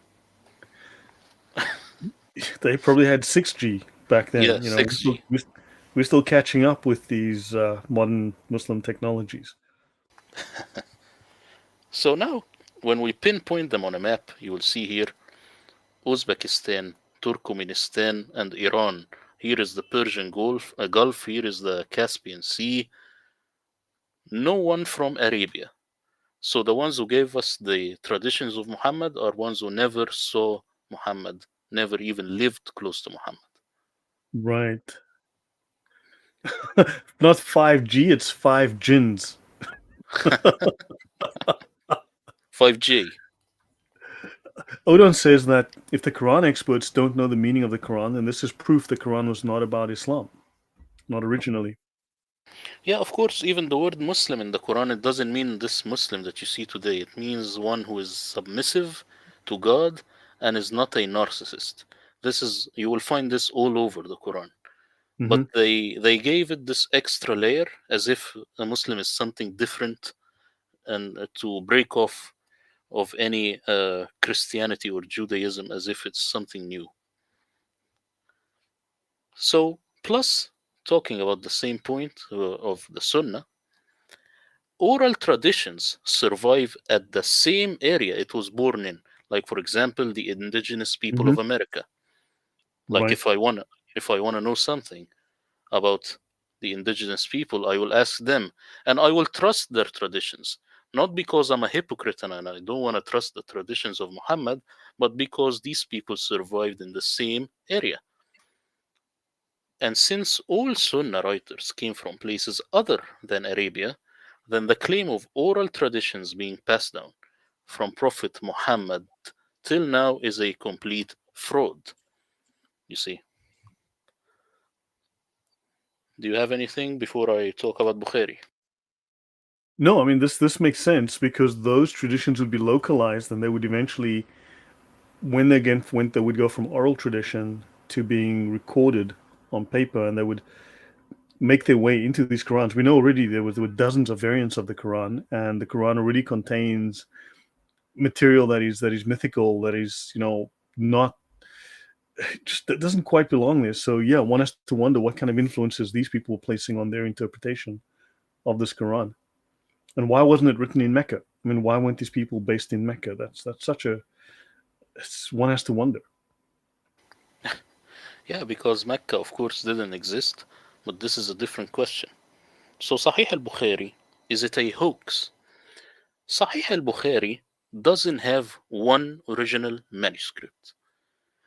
They probably had 6G back Yeah, then.6G. We're still catching up with these modern Muslim technologies. So now, when we pinpoint them on a map, you will see here Uzbekistan, Turkmenistan, and Iran. Here is the Persian Gulf. Here is the Caspian Sea. No one from Arabia. So the ones who gave us the traditions of Muhammad are ones who never saw Muhammad, never even lived close to Muhammad. Right. Not 5G, it's five gins. 5J. Odon says that if the Quran experts don't know the meaning of the Quran, then this is proof the Quran was not about Islam, not originally. Yeah, of course, even the word Muslim in the Quran, it doesn't mean this Muslim that you see today. It means one who is submissive to God and is not a narcissist. You will find this all over the Quran. But Hmm. they gave it this extra layer as if a Muslim is something different and to break off of any Christianity or Judaism as if it's something new. So, plus, talking about the same point of the Sunnah, oral traditions survive at the same area it was born in. Like, for example, the indigenous people Hmm. of America. Like, Right. if I wanna know something about the indigenous people, I will ask them, and I will trust their traditions. Not because I'm a hypocrite and I don't want to trust the traditions of Muhammad, but because these people survived in the same area. And since all Sunnah writers came from places other than Arabia, then the claim of oral traditions being passed down from Prophet Muhammad till now is a complete fraud. You see. Do you have anything before I talk about Bukhari? No, I mean this makes sense because those traditions would be localized and they would eventually, when they would go from oral tradition to being recorded on paper, and they would make their way into these Qurans. We know already there were dozens of variants of the Quran, and the Quran already contains material that is mythical, that is not just that doesn't quite belong there. So yeah, one has to wonder what kind of influences these people were placing on their interpretation of this Quran, and why wasn't it written in Mecca? I mean, why weren't these people based in Mecca? That's such a one has to wonder. Yeah, because Mecca, of course, didn't exist, but this is a different question. So, Sahih al Bukhari, is it a hoax? Sahih al Bukhari doesn't have one original manuscript.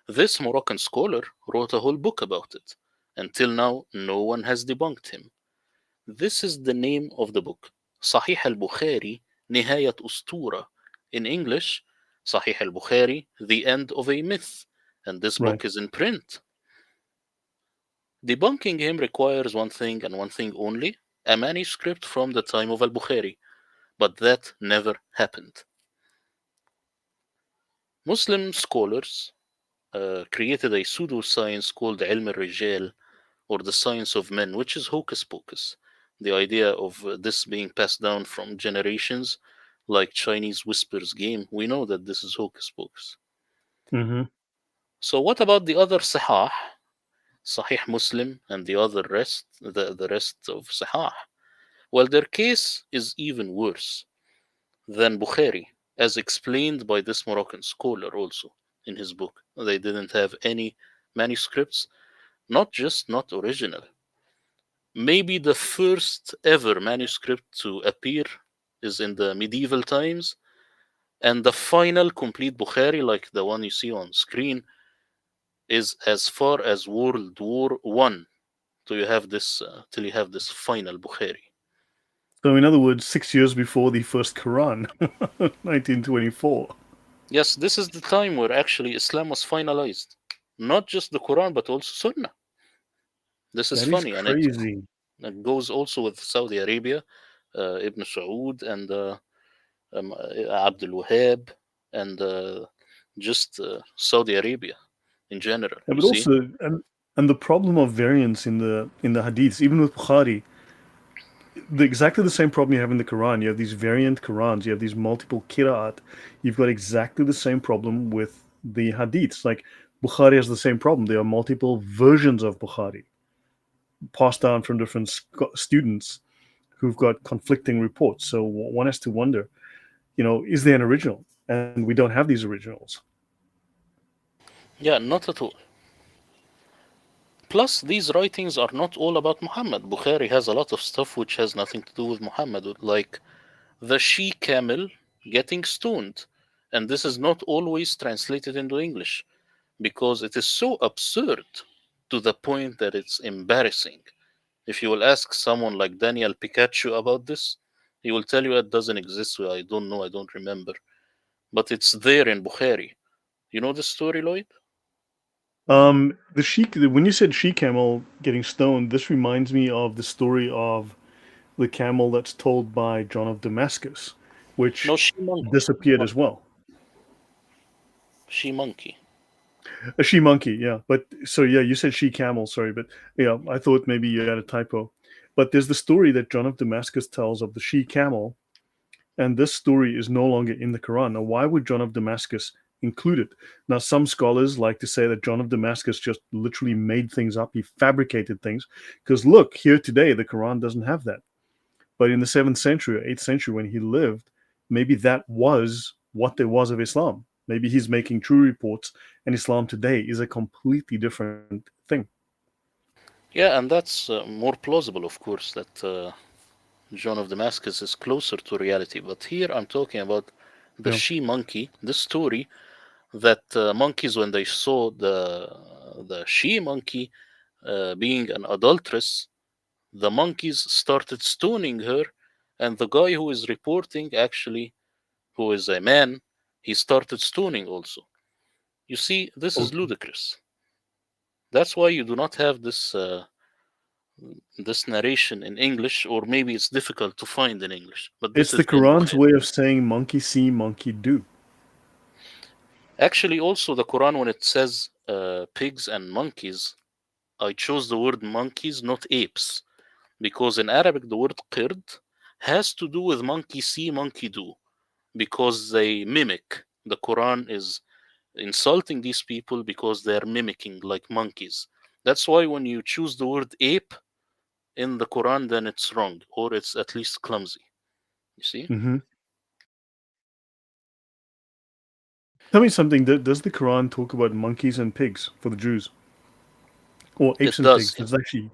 This Moroccan scholar wrote a whole book about it. Until now, no one has debunked him. This is the name of the book. صحيح البخاري نهاية أسطورة. In English, صحيح البخاري, the end of a myth. And this Right. book is in print. Debunking him requires one thing and one thing only, a manuscript from the time of al-Bukhari. But that never happened. Muslim scholars created a pseudoscience called علم الرجال, or the science of men, which is hocus pocus. The idea of this being passed down from generations, like Chinese whispers game, we know that this is hocus pocus. Mm-hmm. So what about the other sahah, Sahih Muslim, and the other rest, the rest of sahah? Well, their case is even worse than Bukhari, as explained by this Moroccan scholar also in his book. They didn't have any manuscripts, not just not original. Maybe the first ever manuscript to appear is in the medieval times, and the final complete Bukhari, like the one you see on screen, is as far as World War One. Till you have this final Bukhari. So, in other words, 6 years before the first Quran, 1924. Yes, this is the time where actually Islam was finalized, not just the Quran but also Sunnah. This is That is funny, and it crazy. it goes also with Saudi Arabia, Ibn Saud, and Abdul Wahab, and just Saudi Arabia in general. Yeah, You but see? also, and the problem of variance in the hadiths, even with Bukhari, exactly the same problem you have in the Quran. You have these variant Qurans. You have these multiple qira'at. You've got exactly the same problem with the hadiths. Like Bukhari has the same problem. There are multiple versions of Bukhari passed down from different students who've got conflicting reports. So one has to wonder, is there an original? And we don't have these originals. Yeah, not at all. Plus, these writings are not all about Muhammad. Bukhari has a lot of stuff which has nothing to do with Muhammad, like the she camel getting stoned. And this is not always translated into English because it is so absurd to the point that it's embarrassing. If you will ask someone like Daniel Pikachu about this, he will tell you it doesn't exist. I don't know, I don't remember. But it's there in Bukhari. You know the story, Lloyd? When you said she camel getting stoned, this reminds me of the story of the camel that's told by John of Damascus, No, which she monkey. disappeared as well. She monkey. A she monkey, yeah. But so yeah, you said she camel, sorry, but yeah, I thought maybe you had a typo. But there's the story that John of Damascus tells of the she camel, and this story is no longer in the Quran. Now, why would John of Damascus include it? Now, some scholars like to say that John of Damascus just literally made things up. He fabricated things. Because look, here today, the Quran doesn't have that. But in the 7th century or 8th century when he lived, maybe that was what there was of Islam. Maybe he's making true reports, and Islam today is a completely different thing. Yeah, and that's more plausible, of course, that John of Damascus is closer to reality. But here I'm talking about the Yeah. she monkey, the story that monkeys, when they saw the she monkey being an adulteress, the monkeys started stoning her, and the guy who is reporting, actually, who is a man, he started stoning also. You see, this is Okay. ludicrous. That's why you do not have this narration in English, or maybe it's difficult to find in English. But this It's the is in Quran's Bukhari. way of saying monkey see, monkey do. Actually, also the Quran, when it says pigs and monkeys, I chose the word monkeys, not apes, because in Arabic the word qird has to do with monkey see, monkey do, because they mimic. The Quran is insulting these people because they're mimicking like monkeys. That's why when you choose the word ape in the Quran, then it's wrong, or it's at least clumsy. You see? Hmm. Tell me something. Does the Quran talk about monkeys and pigs for the Jews, or It apes and does. pigs? Does actually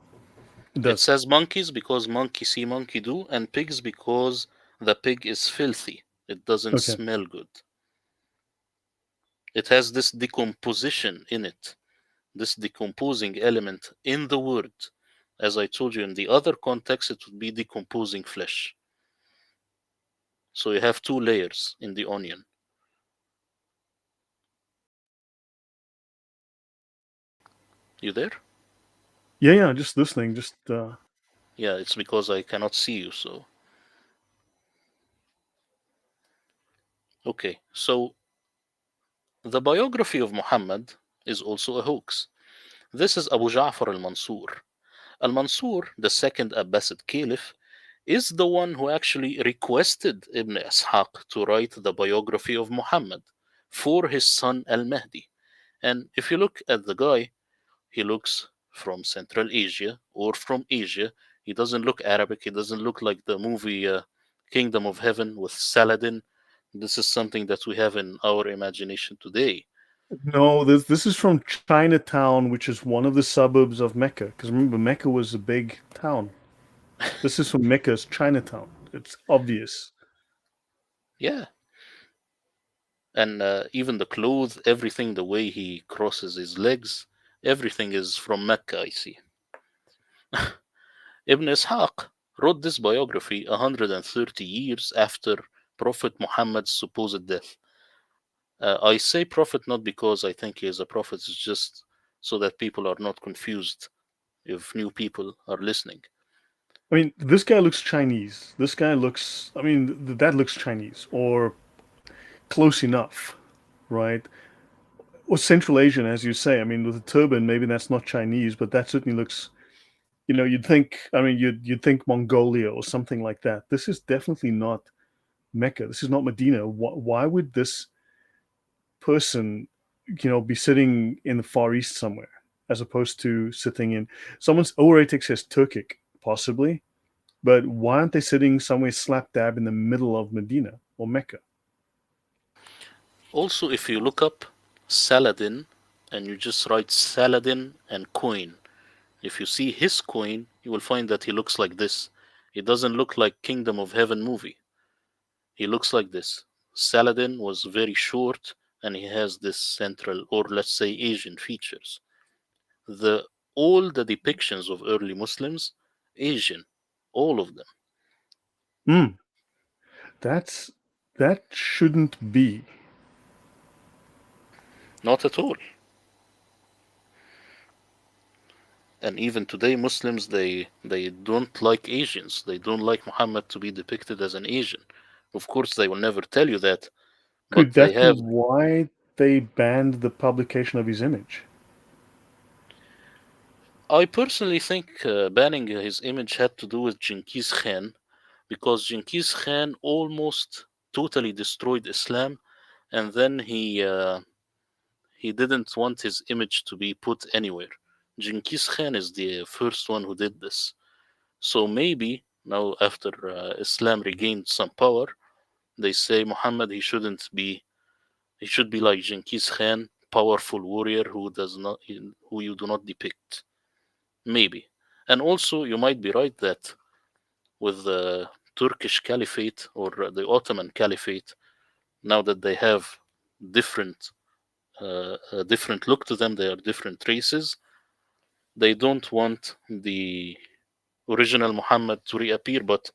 it It does? says monkeys because monkey see, monkey do, and pigs because the pig is filthy. It doesn't Okay. smell good. It has this decomposition in it, this decomposing element in the word. As I told you, in the other context, it would be decomposing flesh. So you have two layers in the onion. You there? Yeah, yeah, just listening. Just Yeah, it's because I cannot see you. So, okay. So, the biography of Muhammad is also a hoax. This is Abu Ja'far al-Mansur. Al-Mansur, the second Abbasid caliph, is the one who actually requested Ibn Ishaq to write the biography of Muhammad for his son Al-Mahdi. And if you look at the guy, he looks from Central Asia or from Asia. He doesn't look Arabic. He doesn't look like the movie Kingdom of Heaven with Saladin. This is something that we have in our imagination today. no. This is from Chinatown, which is one of the suburbs of Mecca. Because remember, Mecca was a big town. This is from Mecca's Chinatown. It's obvious. Yeah. And even the clothes, everything, the way he crosses his legs, everything is from Mecca, I see. Ibn Ishaq wrote this biography 130 years after Prophet Muhammad's supposed death. I say prophet not because I think he is a prophet, it's just so that people are not confused if new people are listening. I mean, this guy looks Chinese. This guy looks. I mean, that looks Chinese or close enough, right? Or Central Asian, as you say. I mean, with a turban, maybe that's not Chinese, but that certainly looks. You know, you'd think. I mean, you'd think Mongolia or something like that. This is definitely not Mecca. This is not Medina. Why would this person, be sitting in the Far East somewhere, as opposed to sitting in someone's Oratic says Turkic, possibly, but why aren't they sitting somewhere slap dab in the middle of Medina or Mecca? Also, if you look up Saladin and you just write Saladin and coin, if you see his coin, you will find that he looks like this. He doesn't look like Kingdom of Heaven movie. He looks like this. Saladin was very short and he has this central or let's say Asian features. The all the depictions of early Muslims, Asian, all of them. Hmm, that's that shouldn't be. Not at all. And even today Muslims they don't like Asians. They don't like Muhammad to be depicted as an Asian. Of course they will never tell you that, but Could they that be have. why they banned the publication of his image? I personally think banning his image had to do with Genghis Khan because Genghis Khan almost totally destroyed Islam, and then he didn't want his image to be put anywhere. Genghis Khan is the first one who did this. So maybe now after Islam regained some power, they say Muhammad he should be like Genghis Khan, powerful warrior who you do not depict. Maybe. And also you might be right that with the Turkish Caliphate or the Ottoman Caliphate, now that they have different a different look to them, they are different races. They don't want the original Muhammad to reappear, but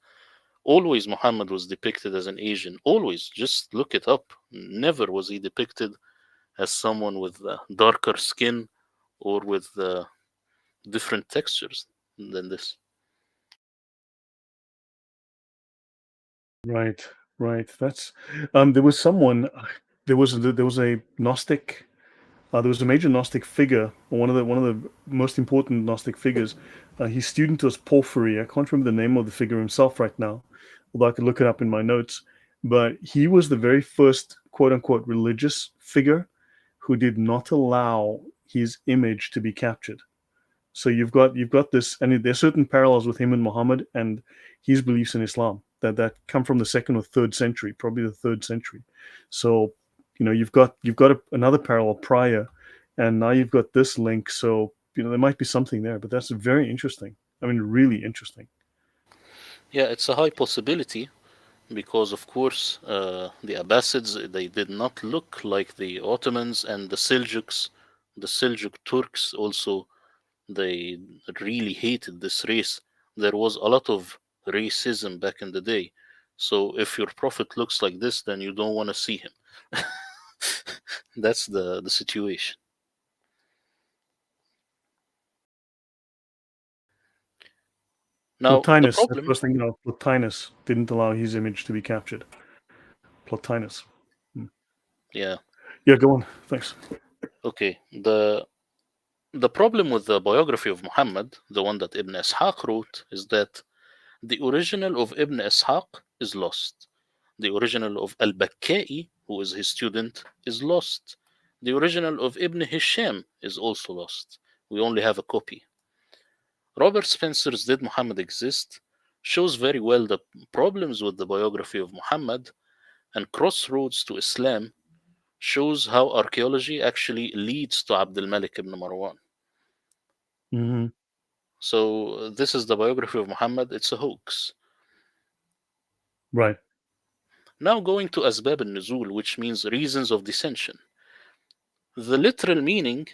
always Muhammad was depicted as an Asian. Always, just look it up. Never was he depicted as someone with darker skin or with different textures than this. Right, right. That's there was someone there was a Gnostic. There was a major Gnostic figure, or one of the most important Gnostic figures. His student was Porphyry. I can't remember the name of the figure himself right now, although I could look it up in my notes. But he was the very first quote unquote religious figure who did not allow his image to be captured. So you've got this, and there's certain parallels with him and Muhammad and his beliefs in Islam that come from the second or third century, probably the third century. So you've got another parallel prior, and now you've got this link. So there might be something there, but that's very interesting. I mean, really interesting. Yeah, it's a high possibility because, of course, the Abbasids they did not look like the Ottomans and the Seljuks. The Seljuk Turks also They really hated this race. There was a lot of racism back in the day. So if your prophet looks like this, then you don't want to see him. That's the situation. Now, the Plotinus, that's the problem, first thing, Plotinus didn't allow his image to be captured. Plotinus. Hmm. yeah, Yeah, go on. Thanks. okay. The problem with the biography of Muhammad, the one that Ibn Ishaq wrote, is that the original of Ibn Ishaq is lost. The original of Al-Bakkai, who is his student, is lost. The original of Ibn Hisham is also lost. We only have a copy. Robert Spencer's Did Muhammad Exist shows very well the problems with the biography of Muhammad, and Crossroads to Islam shows how archaeology actually leads to Abdul Malik ibn Marwan. Hmm. So, this is the biography of Muhammad, it's a hoax. Right. Now, going to Asbab al Nuzul, which means reasons of dissension. The literal meaning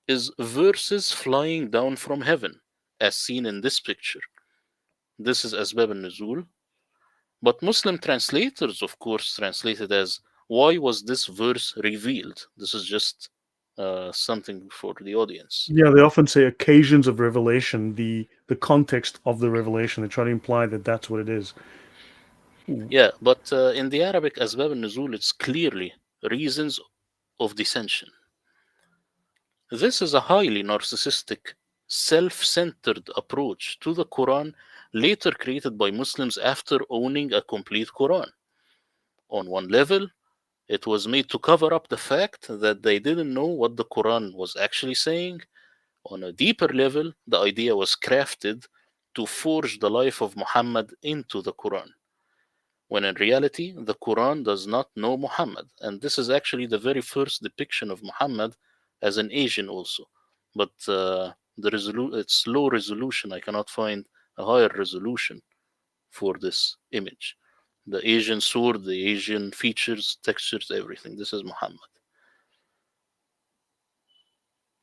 is verses flying down from heaven, as seen in this picture. This is Asbab al Nuzul. But Muslim translators, of course, translate it as why was this verse revealed? This is just something for the audience. Yeah, they often say occasions of revelation, the context of the revelation. They try to imply that that's what it is. Yeah, but in the Arabic, Asbab al Nuzul, it's clearly reasons of dissension. This is a highly narcissistic, self centered approach to the Quran, later created by Muslims after owning a complete Quran. On one level, it was made to cover up the fact that they didn't know what the Quran was actually saying. On a deeper level, the idea was crafted to forge the life of Muhammad into the Quran, when in reality, the Quran does not know Muhammad. And this is actually the very first depiction of Muhammad as an Asian, also. But it's low resolution. I cannot find a higher resolution for this image. The Asian sword, the Asian features, textures, everything. This is Muhammad.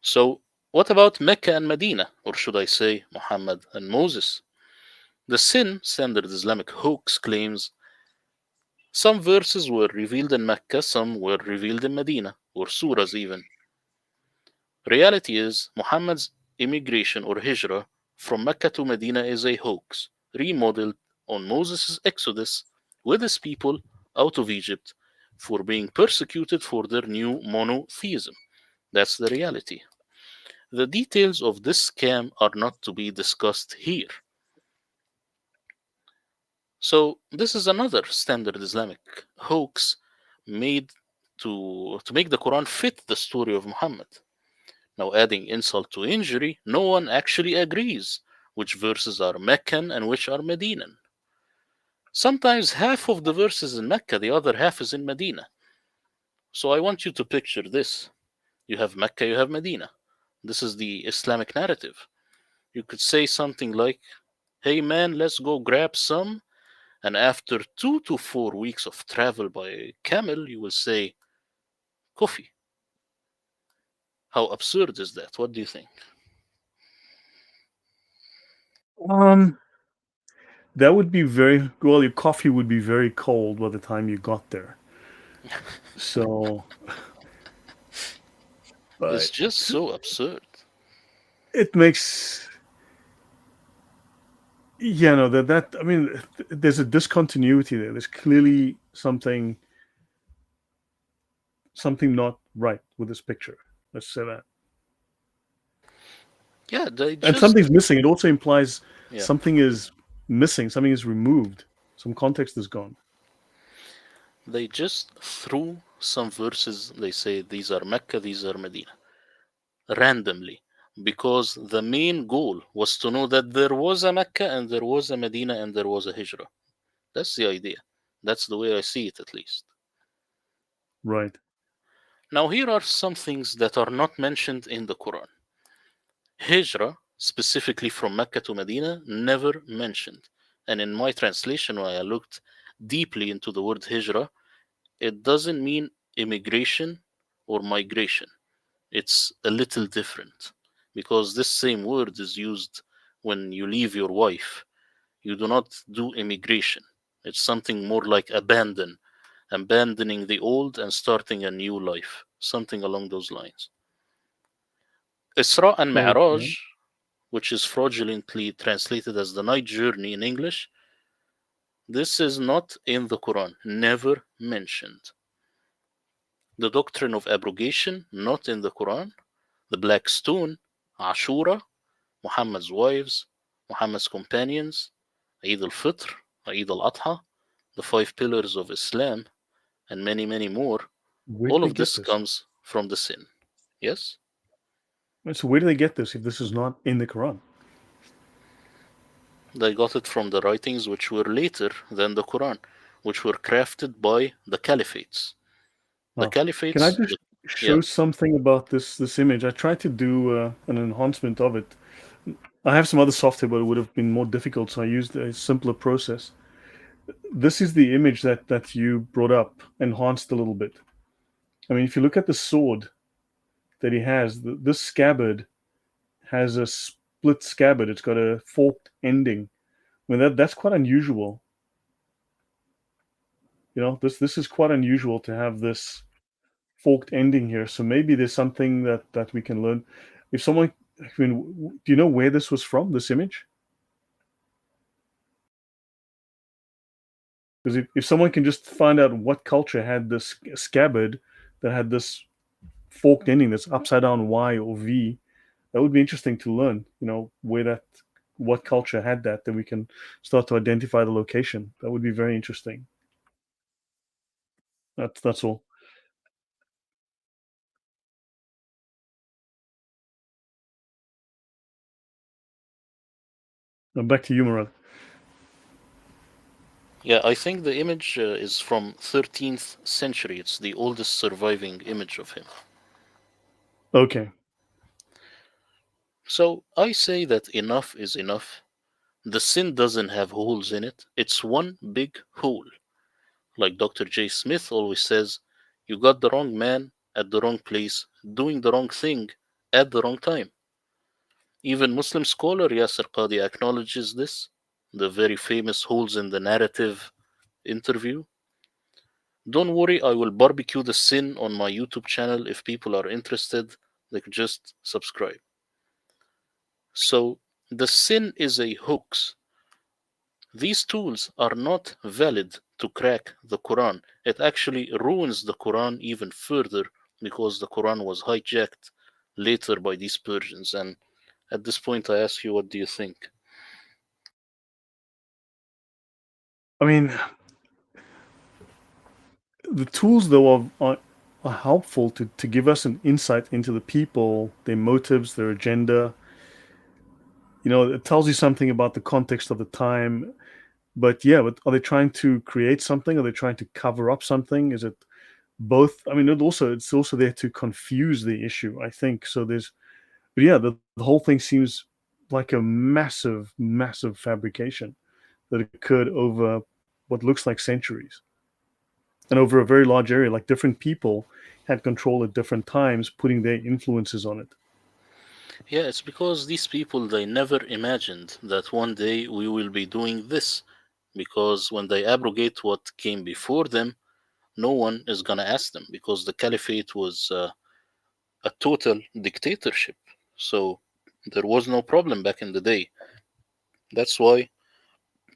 So, what about Mecca and Medina, or should I say Muhammad and Moses? The Sin, Standard Islamic Hoax, claims some verses were revealed in Mecca, some were revealed in Medina, or surahs even. Reality is, Muhammad's immigration or hijrah from Mecca to Medina is a hoax, remodeled on Moses' exodus with his people out of Egypt for being persecuted for their new monotheism. That's the reality. The details of this scam are not to be discussed here. So, this is another standard Islamic hoax made to make the Quran fit the story of Muhammad. Now, adding insult to injury, no one actually agrees which verses are Meccan and which are Medinan. Sometimes half of the verses in Mecca, the other half is in Medina. So I want you to picture this. You have Mecca, you have Medina. This is the Islamic narrative. You could say something like, hey man, let's go grab some. And after 2 to 4 weeks of travel by camel, you will say, coffee. How absurd is that? What do you think? Um, that would be very well. Your coffee would be very cold by the time you got there. So, It's but just so absurd. it makes no, that I mean, there's a discontinuity there. There's clearly something not right with this picture. Let's say that. Yeah, they And just something's missing. It also implies yeah, something is missing, something is removed, some context is gone. they just threw some verses. They say these are Mecca, these are Medina, randomly, because the main goal was to know that there was a Mecca and there was a Medina and there was a Hijrah. That's the idea. That's the way I see it, at least. Right. Now, here are some things that are not mentioned in the Quran. Hijrah, specifically from Mecca to Medina, never mentioned. And in my translation, when I looked deeply into the word Hijrah, it doesn't mean immigration or migration. It's a little different. because this same word is used when you leave your wife. You do not do immigration. It's something more like abandoning the old and starting a new life, something along those lines. Isra and Okay. Mi'raj, which is fraudulently translated as the night journey in English, this is not in the Quran, never mentioned. The doctrine of abrogation, not in the Quran. The black stone, Ashura, Muhammad's wives, Muhammad's companions, Eid al-Fitr, Eid al-Adha, the five pillars of Islam, and many, many more. Where All did they of get this this? comes from the sin. Yes? So where do they get this if this is not in the Quran? They got it from the writings which were later than the Quran, which were crafted by the caliphates. The Wow. Can I caliphates, just yeah, show something about this image? I tried to do an enhancement of it. I have some other software, but it would have been more difficult, so I used a simpler process. This is the image that you brought up, enhanced a little bit. I mean, if you look at the sword that he has, this scabbard has a split scabbard. It's got a forked ending. I mean, that's quite unusual. You know, this is quite unusual to have this forked ending here. So maybe there's something that we can learn. If someone, I mean, do you know where this was from? This image? Because if someone can just find out what culture had this scabbard that had this forked ending that's upside down Y or V, that would be interesting to learn. You know, what culture had that we can start to identify the location. That would be very interesting. That's all. Now back to you, Murad. yeah, I think the image is from 13th century. It's the oldest surviving image of him. Okay. So I say that enough is enough. The sin doesn't have holes in it. It's one big hole. Like Dr. J. Smith always says, you got the wrong man at the wrong place, doing the wrong thing at the wrong time. Even Muslim scholar Yasser Qadi acknowledges this. The very famous holes in the narrative interview. Don't worry, I will barbecue the sin on my YouTube channel. If people are interested, they could just subscribe. So, the sin is a hoax. These tools are not valid to crack the Quran. It actually ruins the Quran even further because the Quran was hijacked later by these Persians. And at this point, I ask you, what do you think? I mean, the tools though are helpful to give us an insight into the people, their motives, their agenda. You know, it tells you something about the context of the time. But yeah, but are they trying to create something? Are they trying to cover up something? Is it both? I mean, it's also there to confuse the issue, I think. So but yeah, the whole thing seems like a massive, massive fabrication that occurred over what looks like centuries and over a very large area. Like different people had control at different times, putting their influences on it. Yeah, it's because these people, they never imagined that one day we will be doing this. Because when they abrogate what came before them, no one is going to ask them because the caliphate was a total dictatorship. So there was no problem back in the day. That's why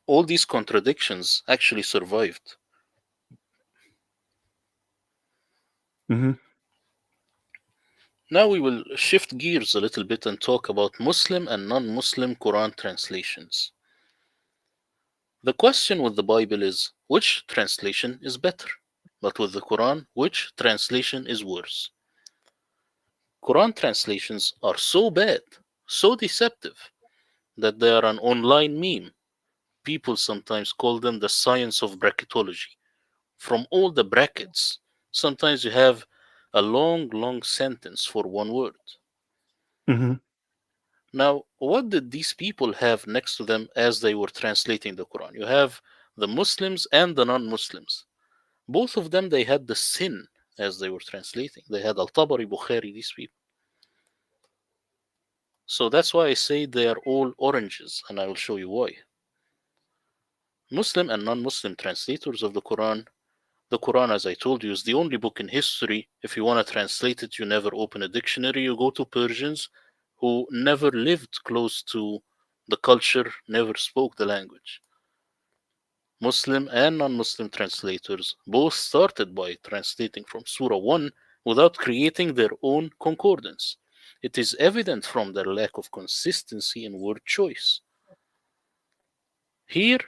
all these contradictions actually survived. Hmm. Now we will shift gears a little bit and talk about Muslim and non Muslim Quran translations. The question with the Bible is which translation is better? But with the Quran, which translation is worse? Quran translations are so bad, so deceptive, that they are an online meme. People sometimes call them the science of bracketology. From all the brackets, sometimes you have a long, long sentence for one word. Hmm. Now, what did these people have next to them as they were translating the Quran? You have the Muslims and the non Muslims. Both of them, they had the sin as they were translating. They had Al Tabari, Bukhari, these people. So that's why I say they are all oranges, and I will show you why. Muslim and non Muslim translators of the Quran, as I told you, is the only book in history. If you want to translate it, you never open a dictionary, you go to Persians who never lived close to the culture, never spoke the language. Muslim and non Muslim translators both started by translating from Surah 1 without creating their own concordance. It is evident from their lack of consistency in word choice. Here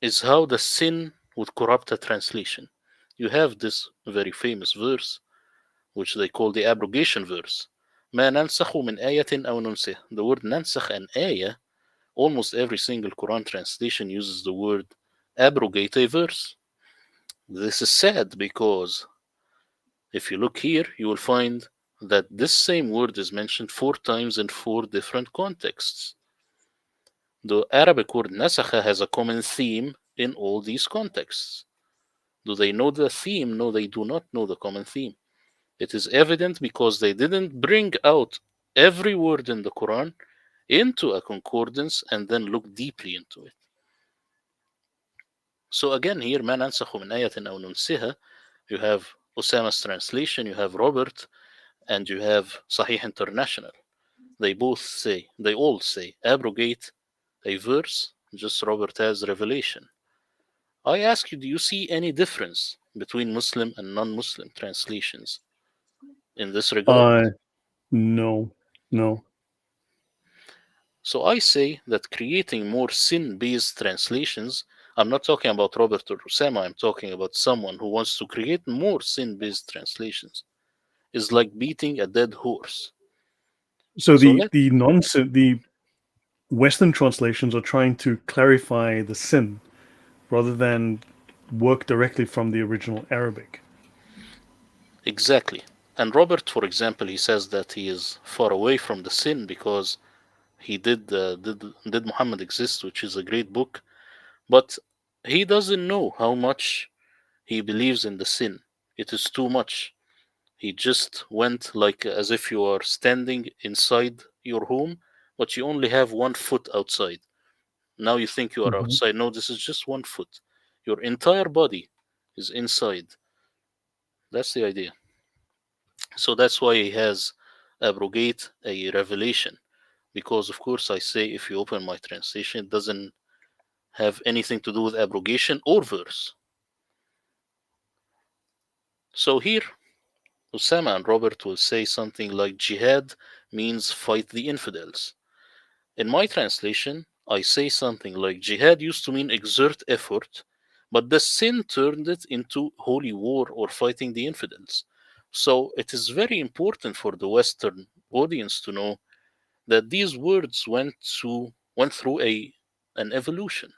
is how the sin would corrupt a translation. You have this very famous verse, which they call the abrogation verse. ما ننسخ من آية أو ننسه. The word ننسخ and آية, almost every single Quran translation uses the word abrogate a verse. This is sad because if you look here, you will find that this same word is mentioned 4 times in 4 different contexts. The Arabic word nasakha has a common theme in all these contexts. Do they know the theme? No, they do not know the common theme. It is evident because they didn't bring out every word in the Quran into a concordance and then look deeply into it. So again, here, ما ننسخ من آية أو ننسها, you have Osama's translation, you have Robert, and you have Sahih International. They all say, abrogate a verse, just Robert has revelation. I ask you, do you see any difference between Muslim and non Muslim translations in this regard? Uh, no, no. So I say that creating more sin based translations, I'm not talking about Robert or Osama, I'm talking about someone who wants to create more sin based translations, is like beating a dead horse. So So the let the Western translations are trying to clarify the sin rather than work directly from the original Arabic. exactly. And Robert, for example, he says that he is far away from the sin because he did Muhammad exist, which is a great book, but he doesn't know how much he believes in the sin. It is too much. He just went like as if you are standing inside your home, but you only have 1 foot outside. Now you think you are Hmm. outside. No, this is just 1 foot. Your entire body is inside. That's the idea. So that's why he has abrogate a revelation. Because, of course, I say if you open my translation, it doesn't have anything to do with abrogation or verse. So here, Osama and Robert will say something like jihad means fight the infidels. In my translation, I say something like jihad used to mean exert effort, but the sin turned it into holy war or fighting the infidels. So it is very important for the Western audience to know that these words went through an evolution.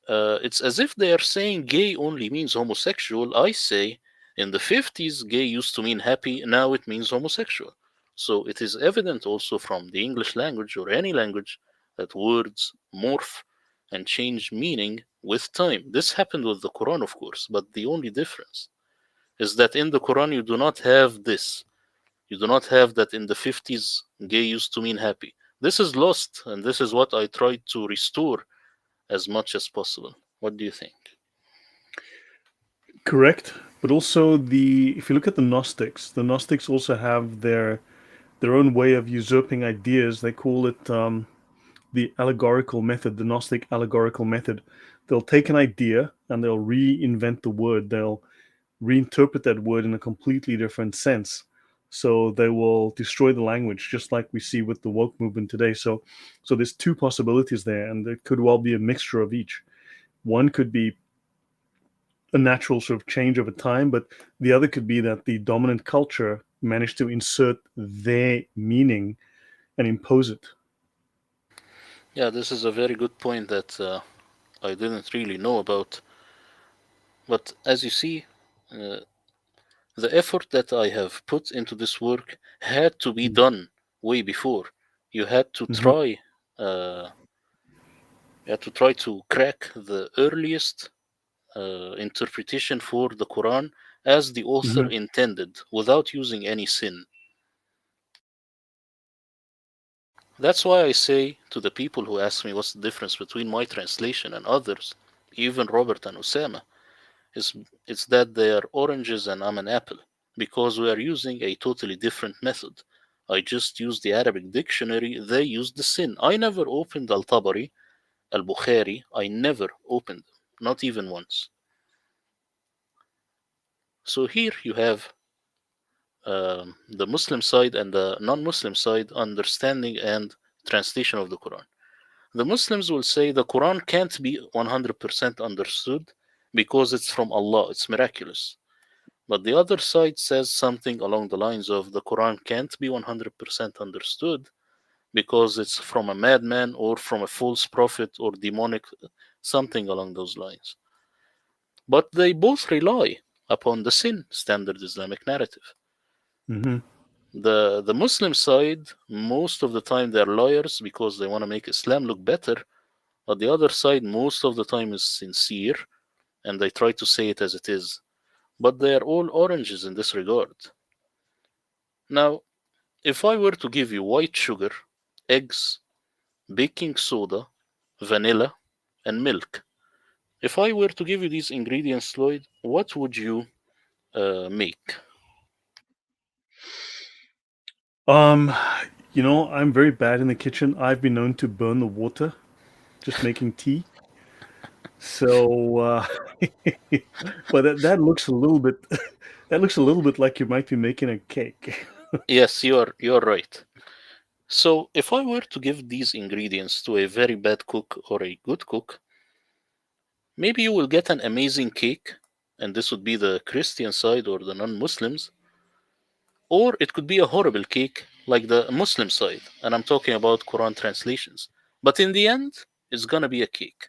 It's as if they are saying gay only means homosexual. I say in the 50s, gay used to mean happy, now it means homosexual. So it is evident also from the English language or any language that words morph and change meaning with time. This happened with the Quran, of course, but the only difference is that in the Quran you do not have this. You do not have that in the 50s, gay used to mean happy. This is lost, and this is what I tried to restore as much as possible. What do you think? Correct, but also the if you look at the Gnostics also have their own way of usurping ideas. They call it the allegorical method, the Gnostic allegorical method. They'll take an idea and they'll reinvent the word. They'll reinterpret that word in a completely different sense. So they will destroy the language, just like we see with the woke movement today. So there's two possibilities there, and there could well be a mixture of each. One could be a natural sort of change over time, but the other could be that the dominant culture managed to insert their meaning and impose it. Yeah, this is a very good point that I didn't really know about. But as you see, uh, the effort that I have put into this work had to be done way before. You had to Mm-hmm. try, uh, you had to try to crack the earliest interpretation for the Quran as the author Mm-hmm. intended, without using any sin. That's why I say to the people who ask me what's the difference between my translation and others, even Robert and Osama, is it's that they are oranges and I'm an apple, because we are using a totally different method. I just used the Arabic dictionary, they used the sin. I never opened Al Tabari, Al Bukhari, I never opened them, not even once. So here you have the Muslim side and the non Muslim side understanding and translation of the Quran. The Muslims will say the Quran can't be 100% understood because it's from Allah, it's miraculous. But the other side says something along the lines of the Quran can't be 100% understood because it's from a madman or from a false prophet or demonic, something along those lines. But they both rely upon the sin, standard Islamic narrative. Mm-hmm. The Muslim side, most of the time they're lawyers because they want to make Islam look better, but the other side, most of the time, is sincere and they try to say it as it is. But they are all oranges in this regard. Now, if I were to give you white sugar, eggs, baking soda, vanilla, and milk, if I were to give you these ingredients, Lloyd, what would you make? Um, I'm very bad in the kitchen. I've been known to burn the water just making tea. So, but that looks a little bit that looks a little bit like you might be making a cake. Yes, you're right. So, if I were to give these ingredients to a very bad cook or a good cook, maybe you will get an amazing cake, and this would be the Christian side or the non Muslims, or it could be a horrible cake like the Muslim side, and I'm talking about Quran translations. But in the end, it's gonna be a cake.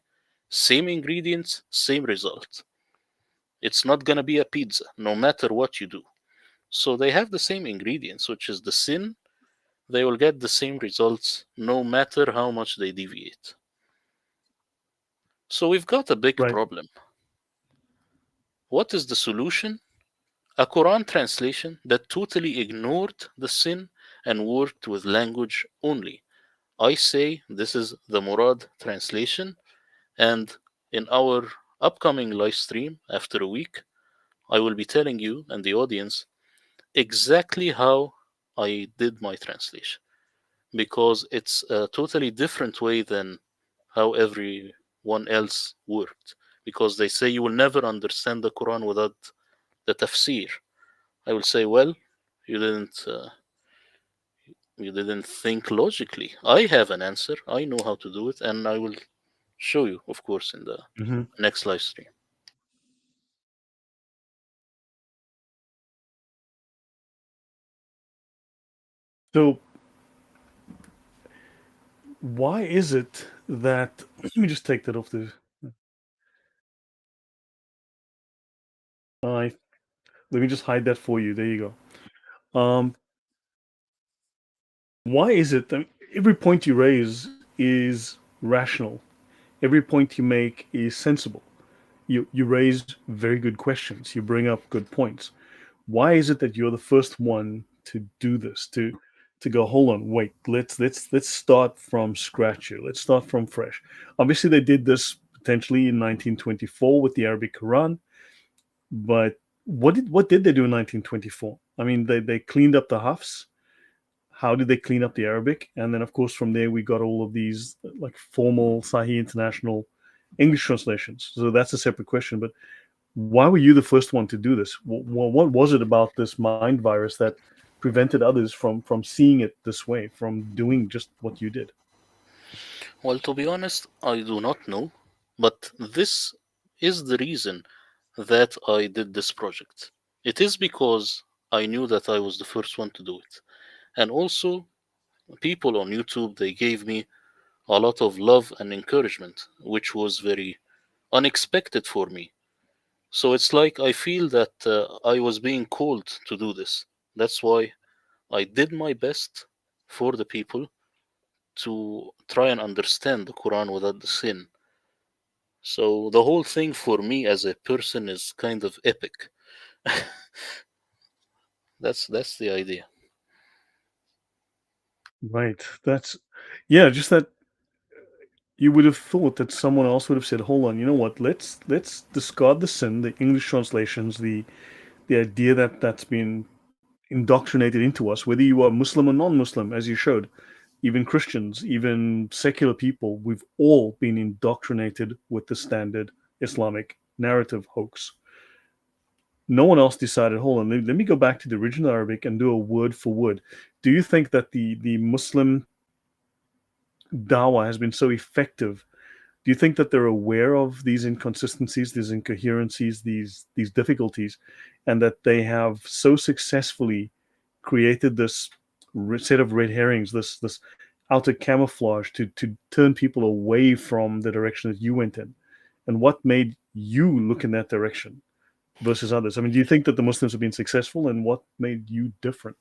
Same ingredients, same result. It's not gonna be a pizza, no matter what you do. So they have the same ingredients, which is the sin. They will get the same results no matter how much they deviate. So we've got a big Right. problem. What is the solution? A Quran translation that totally ignored the sin and worked with language only. I say this is the Murad translation, and in our upcoming live stream after a week, I will be telling you and the audience exactly how I did my translation because it's a totally different way than how everyone else worked. Because they say you will never understand the Quran without the tafsir. I will say, well, you didn't you didn't think logically. I have an answer. I know how to do it, and I will show you, of course, in the Hmm. next live stream. So, why is it that let me just take that off the I let me just hide that for you. There you go. Why is it that every point you raise is rational? Every point you make is sensible. You raise very good questions. You bring up good points. Why is it that you're the first one to do this? To go, hold on, wait, let's start from scratch here. Let's start from fresh. Obviously, they did this potentially in 1924 with the Arabic Quran, but what did they do in 1924? I mean, they cleaned up the Hafs. How did they clean up the Arabic? And then, of course, from there we got all of these like formal Sahih International English translations. So that's a separate question. But why were you the first one to do this? What was it about this mind virus that prevented others from seeing it this way, from doing just what you did? Well, to be honest, I do not know, but this is the reason that I did this project. It is because I knew that I was the first one to do it. And also, people on YouTube, they gave me a lot of love and encouragement, which was very unexpected for me. So it's like I feel that I was being called to do this. That's why I did my best for the people to try and understand the Quran without the sin. So the whole thing for me as a person is kind of epic. That's the idea. Right. That's Yeah, just that you would have thought that someone else would have said, "Hold on, you know what? Let's discard the sin, the English translations, the idea that that's been indoctrinated into us, whether you are Muslim or non-Muslim, as you showed, even Christians, even secular people, we've all been indoctrinated with the standard Islamic narrative hoax. No one else decided, hold on, let me go back to the original Arabic and do a word for word. Do you think that the Muslim dawah has been so effective? Do you think that they're aware of these inconsistencies, these incoherencies, these difficulties, and that they have so successfully created this set of red herrings, this outer camouflage to turn people away from the direction that you went in? And what made you look in that direction versus others? I mean, do you think that the Muslims have been successful, and what made you different?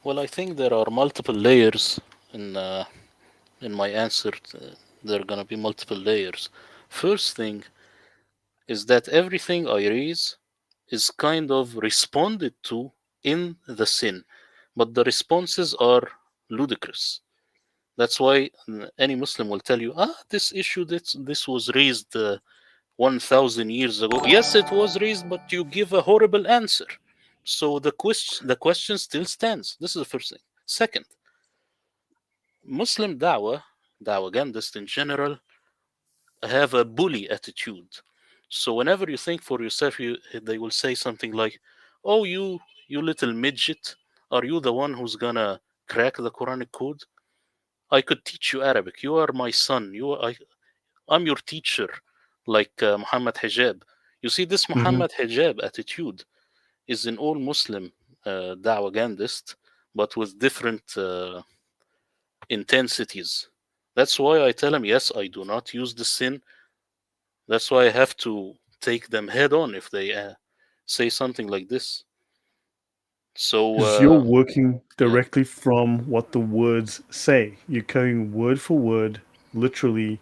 Well, I think there are multiple layers in my answer. There are gonna be multiple layers. First thing is that everything I raise is kind of responded to in the sin, but the responses are ludicrous. That's why any Muslim will tell you, this issue this was raised 1,000 years ago. Yes, it was raised, but you give a horrible answer. So the question still stands. This is the first thing. Second, Muslim dawah in general, have a bully attitude. So whenever you think for yourself, they will say something like, "Oh, you little midget, are you the one who's gonna crack the Quranic code? I could teach you Arabic. You are my son. I'm your teacher, like Muhammad Hijab." You see, this Mm-hmm. Muhammad Hijab attitude is in all Muslim dawahgandists, but with different intensities. That's why I tell them, yes, I do not use the sin. That's why I have to take them head on if they say something like this. So, Because you're working yeah. directly from what the words say. You're going word for word, literally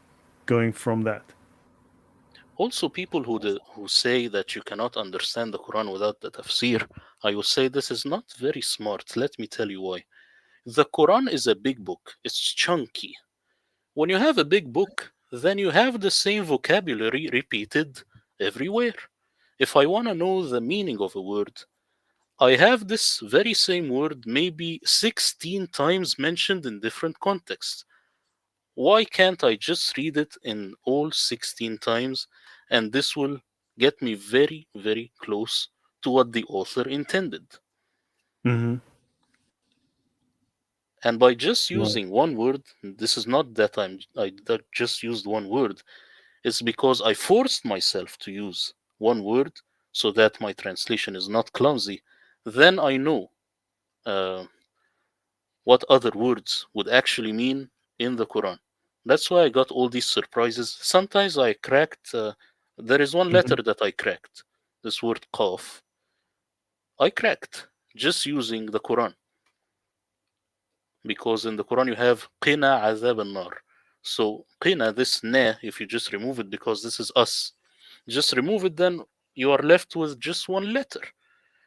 going from that. Also, people who say that you cannot understand the Quran without the tafsir, I would say this is not very smart. Let me tell you why. The Quran is a big book. It's chunky. When you have a big book, then you have the same vocabulary repeated everywhere. If I want to know the meaning of a word, I have this very same word maybe 16 times mentioned in different contexts. Why can't I just read it in all 16 times, and this will get me very, very close to what the author intended? Mm-hmm. And by just Right. using one word, this is not that I just used one word. It's because I forced myself to use one word so that my translation is not clumsy. Then I know uh, what other words would actually mean in the Quran. That's why I got all these surprises. Sometimes I cracked, there is one Mm-hmm. letter that I cracked, this word qaf. I cracked just using the Quran, because in the Quran you have qina azab al-nar. So qina, this na, if you just remove it, because this is us, just remove it, then you are left with just one letter.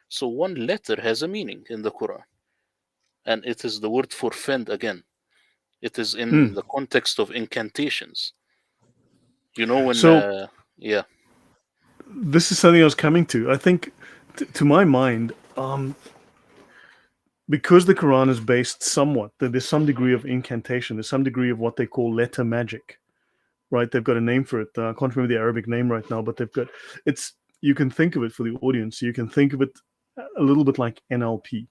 So one letter has a meaning in the Quran, and it is the word for fend again. It is in Mm. the context of incantations. You know when, So yeah, this is something I was coming to. I think, to my mind, because the Quran is based somewhat, that there's some degree of incantation, there's some degree of what they call letter magic, right? They've got a name for it. I can't remember the Arabic name right now, but they've got it's. You can think of it for the audience. You can think of it a little bit like NLP,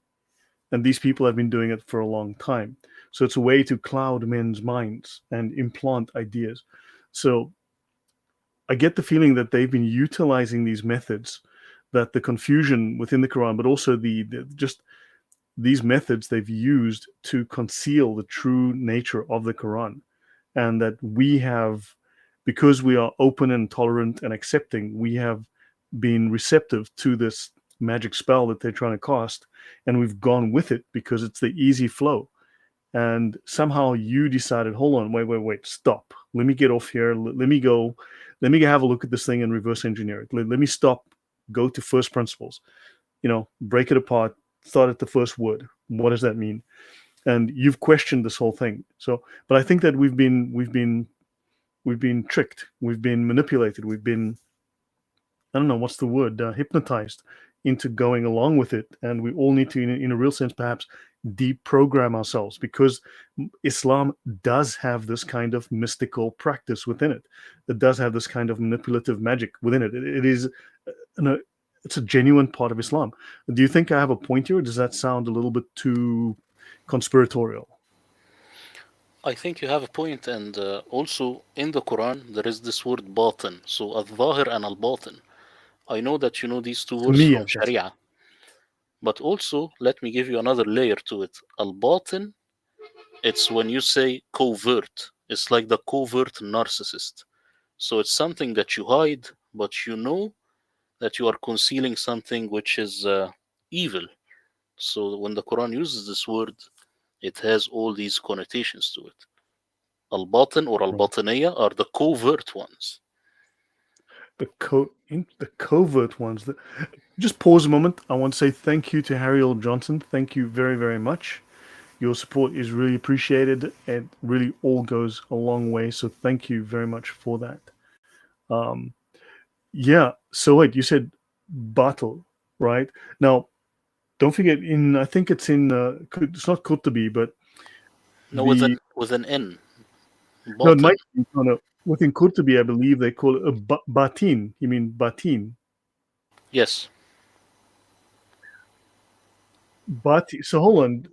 and these people have been doing it for a long time. So it's a way to cloud men's minds and implant ideas. So I get the feeling that they've been utilizing these methods, that the confusion within the Quran, but also the just these methods they've used to conceal the true nature of the Quran, and that we have, because we are open and tolerant and accepting, we have been receptive to this magic spell that they're trying to cast, and we've gone with it because it's the easy flow. And somehow you decided, hold on, wait, stop. Let me get off here. Let me go. Let me have a look at this thing and reverse engineer it. Let me stop. Go to first principles. Break it apart. Start at the first word. What does that mean? and you've questioned this whole thing. So, but I think that we've been tricked, we've been manipulated, we've been, I don't know what's the word, hypnotized into going along with it, and we all need to, in a real sense, perhaps deprogram ourselves, because Islam does have this kind of mystical practice within it. It does have this kind of manipulative magic within it. It is, no, it's a genuine part of Islam. Do you think I have a point here, or does that sound a little bit too conspiratorial? I think you have a point, and also in the Quran there is this word batin. So al-zahir and al-batin. I know that you know these two To words me, from yes, yes. Sharia, but also let me give you another layer to it. Al-batin, it's when you say covert. It's like the covert narcissist. So it's something that you hide, but you know that you are concealing something which is evil. So when the Quran uses this word, it has all these connotations to it. Al-batin or Right. al-batiniya are the covert ones. The covert ones. Just pause a moment. I want to say thank you to Harry L. Johnson. Thank you very, very much. Your support is really appreciated. It really all goes a long way. So thank you very much for that. Um, yeah. So wait, you said battle, right? Now, don't forget. I think it's in. It's not Qurtubi, but No, the with an N. no, it Batin. might be, no, no. Within Qurtubi, I believe they call it a batin. You mean batin? Yes. So hold on.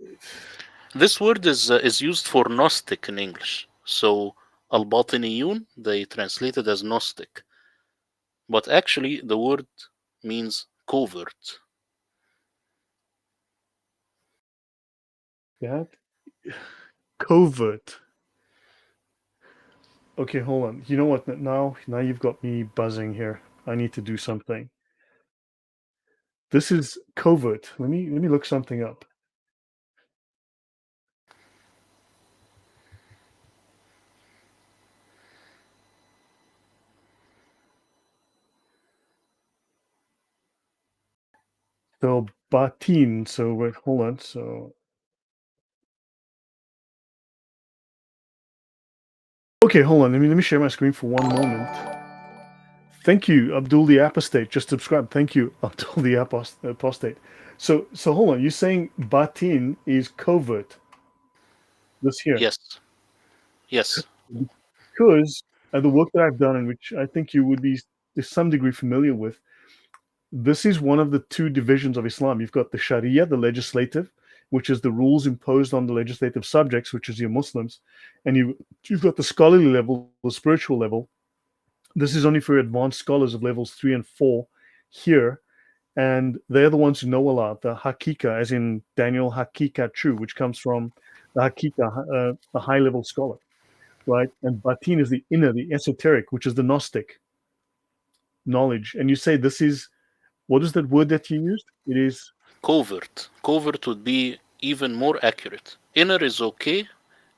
This word is used for Gnostic in English. So al-batiniyun, they translate it as Gnostic. But actually the word means covert. That covert. Okay, hold on. You know what? Now you've got me buzzing here. I need to do something. This is covert. Let me look something up. So batin. So wait, hold on. So okay, hold on. Let me share my screen for one moment. Thank you, Abdul the Apostate. Just subscribe. Thank you, Abdul the Apostate. So hold on. You're saying batin is covert. This here. Yes. Yes. Because the work that I've done, and which I think you would be to some degree familiar with, this is one of the two divisions of Islam. You've got the Sharia, the legislative, which is the rules imposed on the legislative subjects, which is your Muslims, and you've got the scholarly level, the spiritual level. This is only for advanced scholars of levels 3 and 4 here, and they're the ones who know a lot. The Hakika, as in Daniel Hakika True, which comes from the Hakika, a high level scholar, right? And Batin is the inner, the esoteric, which is the Gnostic knowledge. And you say this is, what is that word that you used? It is Covert. Covert would be even more accurate. Inner is okay.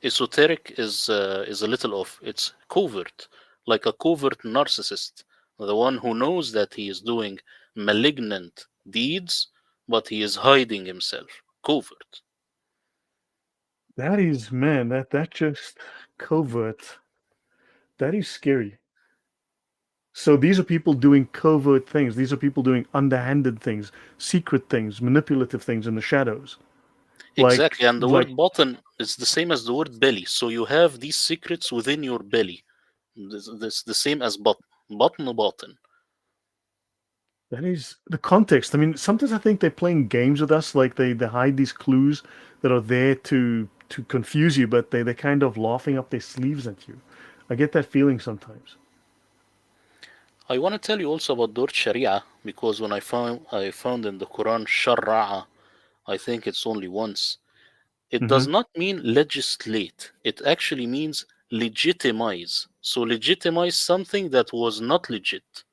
Esoteric is a little off. It's covert, like a covert narcissist, the one who knows that he is doing malignant deeds, but he is hiding himself. Covert. that is, man, that just covert. That is scary. So these are people doing covert things. These are people doing underhanded things, secret things, manipulative things in the shadows. Exactly, and the Like word button is the same as the word belly. So you have these secrets within your belly. This the same as button. Button. that is the context. I mean, sometimes I think they're playing games with us, like they hide these clues that are there to confuse you, but they're kind of laughing up their sleeves at you. I get that feeling sometimes. I want to tell you also about the word Sharia because when I found in the Quran Shara'a, I think it's only once. It Hmm. does not mean legislate. It actually means legitimize. So legitimize something that was not legit.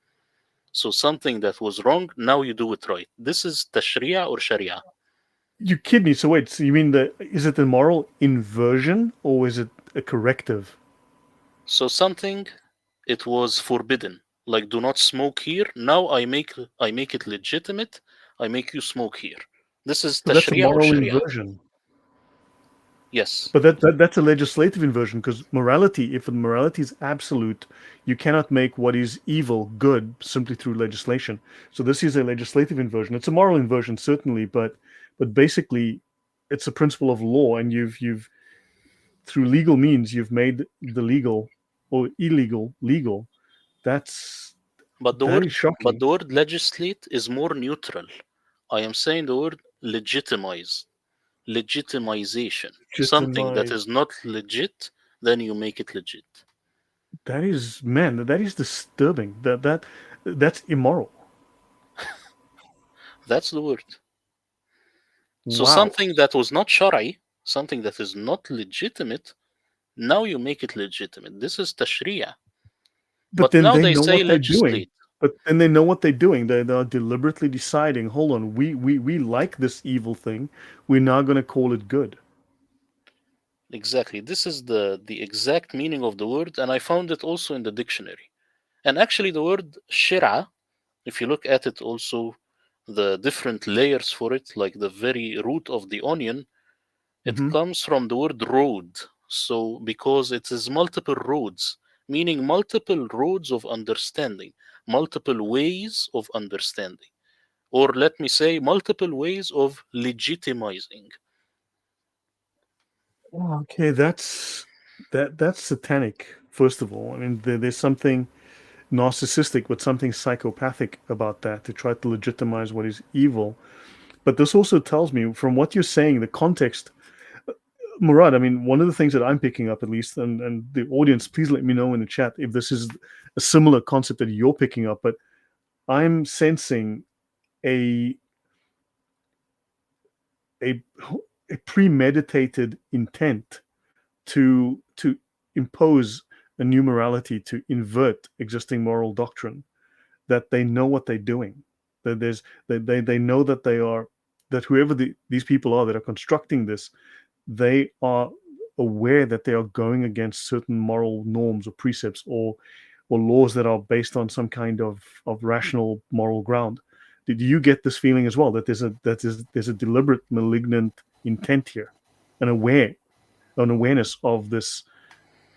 So something that was wrong, now you do it right. This is tashri'a or sharia. You kid me. So wait, so you mean is it a moral inversion or is it a corrective? So something it was forbidden, like do not smoke here. Now I make it legitimate. I make you smoke here. This is So that's a tashri'a or moral sharia. inversion. Yes, But that's a legislative inversion because morality, if morality is absolute, you cannot make what is evil good simply through legislation. So this is a legislative inversion. It's a moral inversion certainly, but basically, it's a principle of law, and you've through legal means you've made the legal or illegal legal. That's but the that word is shocking. legislate is more neutral. I am saying the word legitimize, legitimization. Something that Legitimize. is not legit, then you make it legit. That is man. That is disturbing. That's immoral. That's the word. So Wow. something that was not shari, something that is not legitimate, now you make it legitimate. This is tashri'ah. But But then now they they know say what they're doing. legislate. But then they know what they're doing. They're deliberately deciding, hold on, we like this evil thing. We're now going to call it good. Exactly. This is the exact meaning of the word, and I found it also in the dictionary. And actually, the word shira, if you look at it also, the different layers for it, like the very root of the onion, it Hmm. comes from the word road. So, because it is multiple roads, meaning multiple roads of understanding, multiple ways of understanding, or let me say, multiple ways of legitimizing. Okay, that's satanic. First of all, I mean, there's something narcissistic, but something psychopathic about that to try to legitimize what is evil. But this also tells me, from what you're saying, the context, Murad. I mean, one of the things that I'm picking up, at least, and the audience, please let me know in the chat if this is a similar concept that you're picking up. But I'm sensing a a a premeditated intent to impose a new morality, to invert existing moral doctrine, that they know what they're doing, that they know that they are, that whoever these people are that are constructing this, they are aware that they are going against certain moral norms or precepts, or laws that are based on some kind of rational moral ground. Did you get this feeling as well, that there's a deliberate malignant intent here, an aware an awareness of this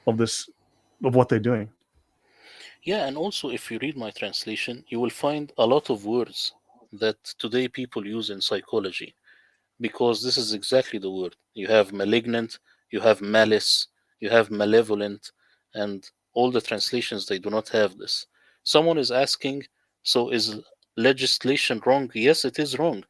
of what they're doing? Yeah, and also if you read my translation, you will find a lot of words that today people use in psychology because this is exactly the word. You have malignant, you have malice, you have malevolent, and all the translations they do not have this. Someone is asking, so is legislation wrong? Yes, it is wrong.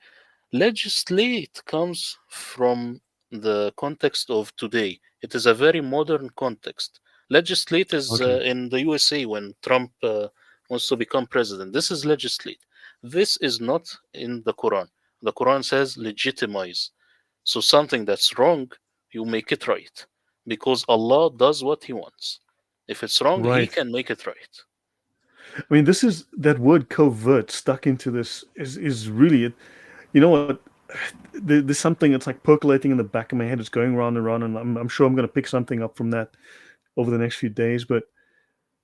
Legislate comes from the context of today. It is a very modern context. Legislate is Okay. in the USA when Trump wants to become president. This is legislate. This is not in the Quran. The Quran says legitimize. So something that's wrong, you make it right. Because Allah does what He wants. If it's wrong, He Right. can make it right. I mean, this is that word covert stuck into this is really it. You know what? There's something that's like percolating in the back of my head. It's going round and round, and I'm sure I'm going to pick something up from that over the next few days. But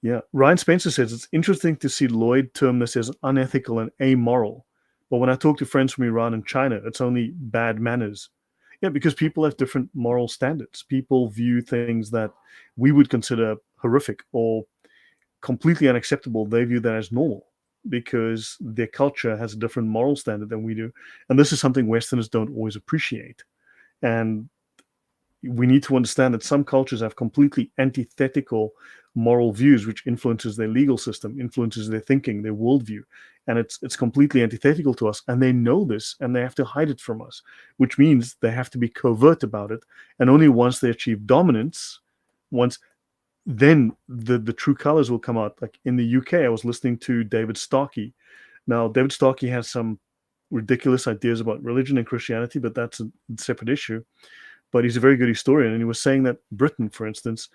yeah, Ryan Spencer says it's interesting to see Lloyd term this as unethical and amoral. But when I talk to friends from Iran and China, it's only bad manners. Yeah, because people have different moral standards. People view things that we would consider horrific or completely unacceptable. They view that as normal because their culture has a different moral standard than we do. And this is something Westerners don't always appreciate. And we need to understand that some cultures have completely antithetical moral views, which influences their legal system, influences their thinking, their worldview, and it's completely antithetical to us. And they know this, and they have to hide it from us, which means they have to be covert about it. And only once they achieve dominance, once then the true colors will come out. Like in the UK, I was listening to David Starkey. Now, David Starkey has some ridiculous ideas about religion and Christianity, but that's a separate issue. But he's a very good historian, and he was saying that Britain, for instance,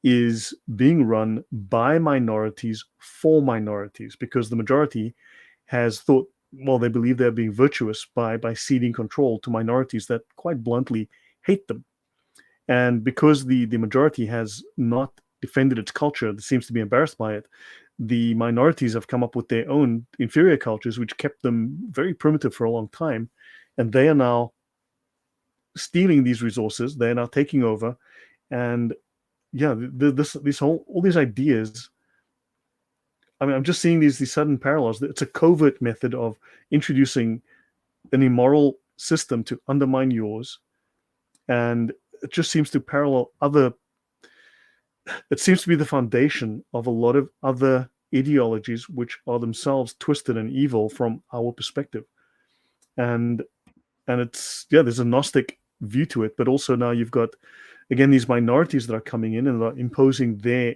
is being run by minorities for minorities because the majority has thought, well, they believe they're being virtuous by ceding control to minorities that quite bluntly hate them. And because the majority has not defended its culture, it seems to be embarrassed by it, the minorities have come up with their own inferior cultures, which kept them very primitive for a long time. And they are now stealing these resources. They're now taking over, and yeah, all these ideas. I mean, I'm just seeing these sudden parallels. It's a covert method of introducing an immoral system to undermine yours, and it just seems to parallel other. It seems to be the foundation of a lot of other ideologies, which are themselves twisted and evil from our perspective, and it's there's a Gnostic view to it, but also now you've got again these minorities that are coming in and are imposing their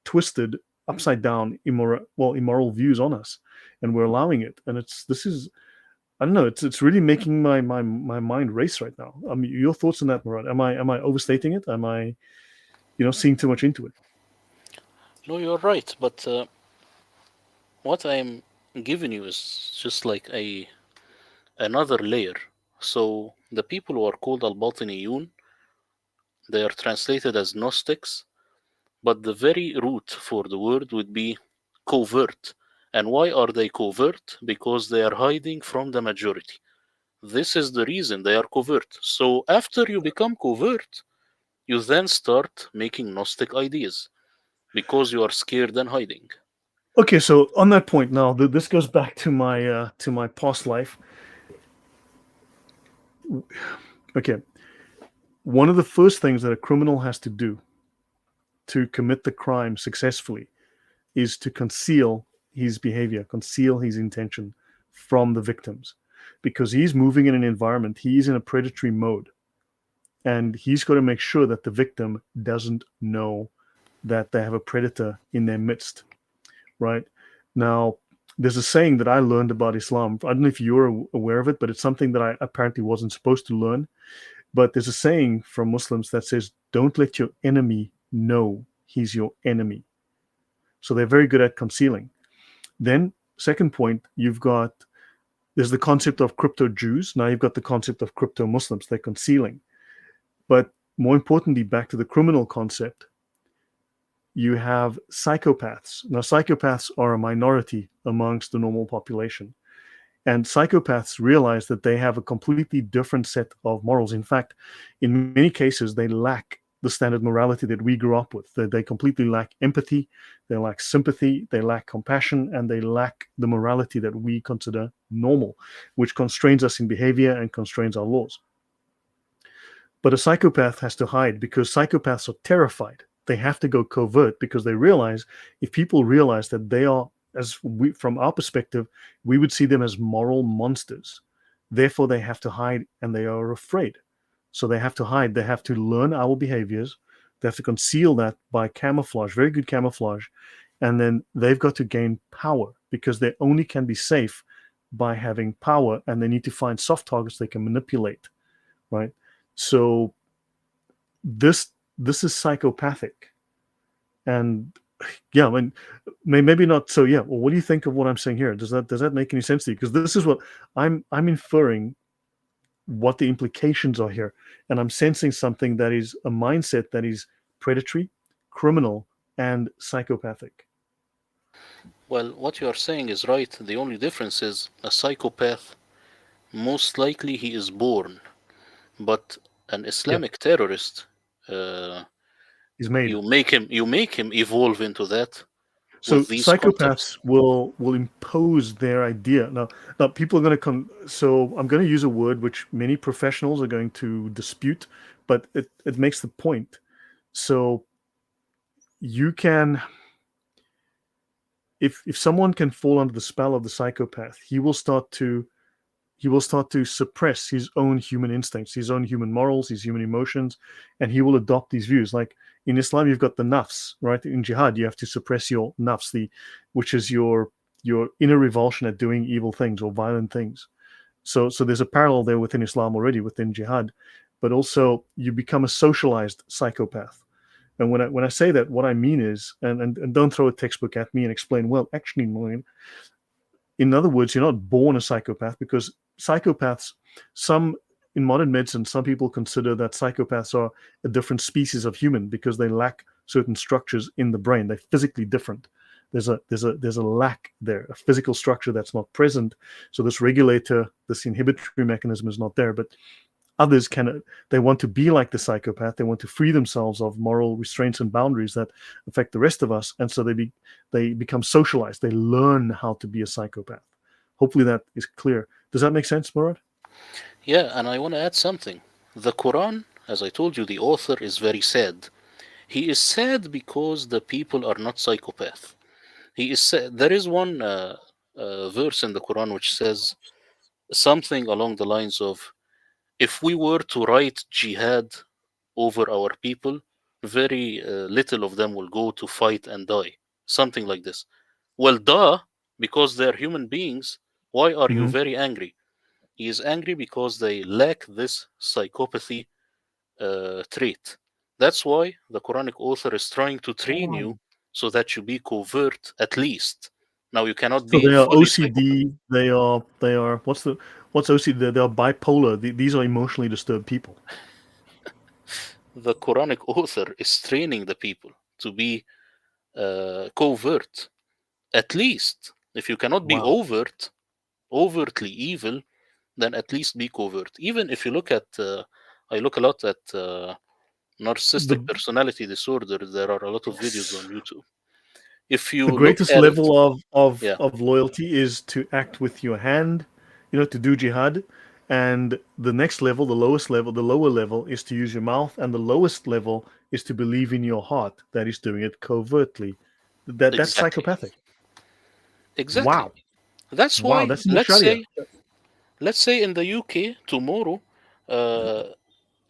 twisted, upside down, immoral views on us, and we're allowing it. And this is, I don't know, it's really making my mind race right now. I mean, your thoughts on that, Murad? Am I overstating it? Am I, seeing too much into it? No, you're right, but what I'm giving you is just like another layer. So the people who are called al-Batiniyun, they are translated as Gnostics, but the very root for the word would be covert. And why are they covert? Because they are hiding from the majority. This is the reason they are covert. So after you become covert, you then start making Gnostic ideas because you are scared and hiding. Okay, so on that point now, this goes back to my past life. Okay, one of the first things that a criminal has to do to commit the crime successfully is to conceal his behavior, conceal his intention from the victims, because he's moving in an environment, he's in a predatory mode, and he's got to make sure that the victim doesn't know that they have a predator in their midst, right? Now, there's a saying that I learned about Islam. I don't know if you're aware of it, but it's something that I apparently wasn't supposed to learn. But there's a saying from Muslims that says, don't let your enemy know he's your enemy. So they're very good at concealing. Then, second point, there's the concept of crypto Jews. Now you've got the concept of crypto Muslims. They're concealing. But more importantly, back to the criminal concept, you have psychopaths. Now, psychopaths are a minority amongst the normal population. And psychopaths realize that they have a completely different set of morals. In fact, in many cases, they lack the standard morality that we grew up with. They completely lack empathy, they lack sympathy, they lack compassion, and they lack the morality that we consider normal, which constrains us in behavior and constrains our laws. But a psychopath has to hide because psychopaths are terrified. They have to go covert because they realize, if people realize that they are, from our perspective, we would see them as moral monsters. Therefore, they have to hide, and they are afraid. So they have to hide. They have to learn our behaviors. They have to conceal that by camouflage, very good camouflage. And then they've got to gain power, because they only can be safe by having power, and they need to find soft targets they can manipulate, right? So this is psychopathic. And yeah, I mean, maybe not. So yeah, well, what do you think of what I'm saying here? Does that make any sense to you? Because this is what I'm inferring, what the implications are here, and I'm sensing something that is a mindset that is predatory, criminal, and psychopathic. Well, what you are saying is right. The only difference is a psychopath, most likely he is born, but an Yeah, Islamic terrorist, uh, is made. you make him evolve into that So with these concepts. psychopaths will impose their idea. Now people are going to come. So I'm going to use a word which many professionals are going to dispute, but it makes the point. So you can, if someone can fall under the spell of the psychopath, he will start to suppress his own human instincts, his own human morals, his human emotions, and he will adopt these views. Like in Islam, you've got the nafs, right? In jihad, you have to suppress your nafs, which is your inner revulsion at doing evil things or violent things. So there's a parallel there within Islam already, within jihad, but also you become a socialized psychopath. And when I say that, what I mean is, and don't throw a textbook at me and explain, well, actually, Maureen, in other words, you're not born a psychopath, because psychopaths, some in modern medicine, some people consider that psychopaths are a different species of human because they lack certain structures in the brain. They're physically different. There's a lack there, a physical structure that's not present. So this regulator, this inhibitory mechanism is not there. But others can, they want to be like the psychopath. They want to free themselves of moral restraints and boundaries that affect the rest of us, and so they become socialized. They learn how to be a psychopath. Hopefully that is clear. Does that make sense, Murad? Yeah, and I want to add something. The Quran, as I told you, the author is very sad. He is sad because the people are not psychopath. He is sad. There is one verse in the Quran which says something along the lines of, if we were to write jihad over our people, very little of them will go to fight and die. Something like this. Well, duh, because they're human beings. Why are you Mm-hmm. very angry? He is angry because they lack this psychopathy trait. That's why the Quranic author is trying to train you so that you be covert at least. Now you cannot So be they are fully psychopath. OCD. They are what's OCD? They are bipolar. These are emotionally disturbed people. The Quranic author is training the people to be covert at least. If you cannot be Wow. overtly evil, then at least be covert. Even if you look at, I look a lot at The narcissistic personality disorder. There are a lot of videos on YouTube. If you the look greatest at it, level yeah, of loyalty is to act with your hand, to do jihad, and the next level, the lowest level, the lower level is to use your mouth, and the lowest level is to believe in your heart that is doing it covertly. That's exactly, psychopathic. exactly. Wow. That's Wow, why that's more Sharia. let's say in the UK tomorrow, uh,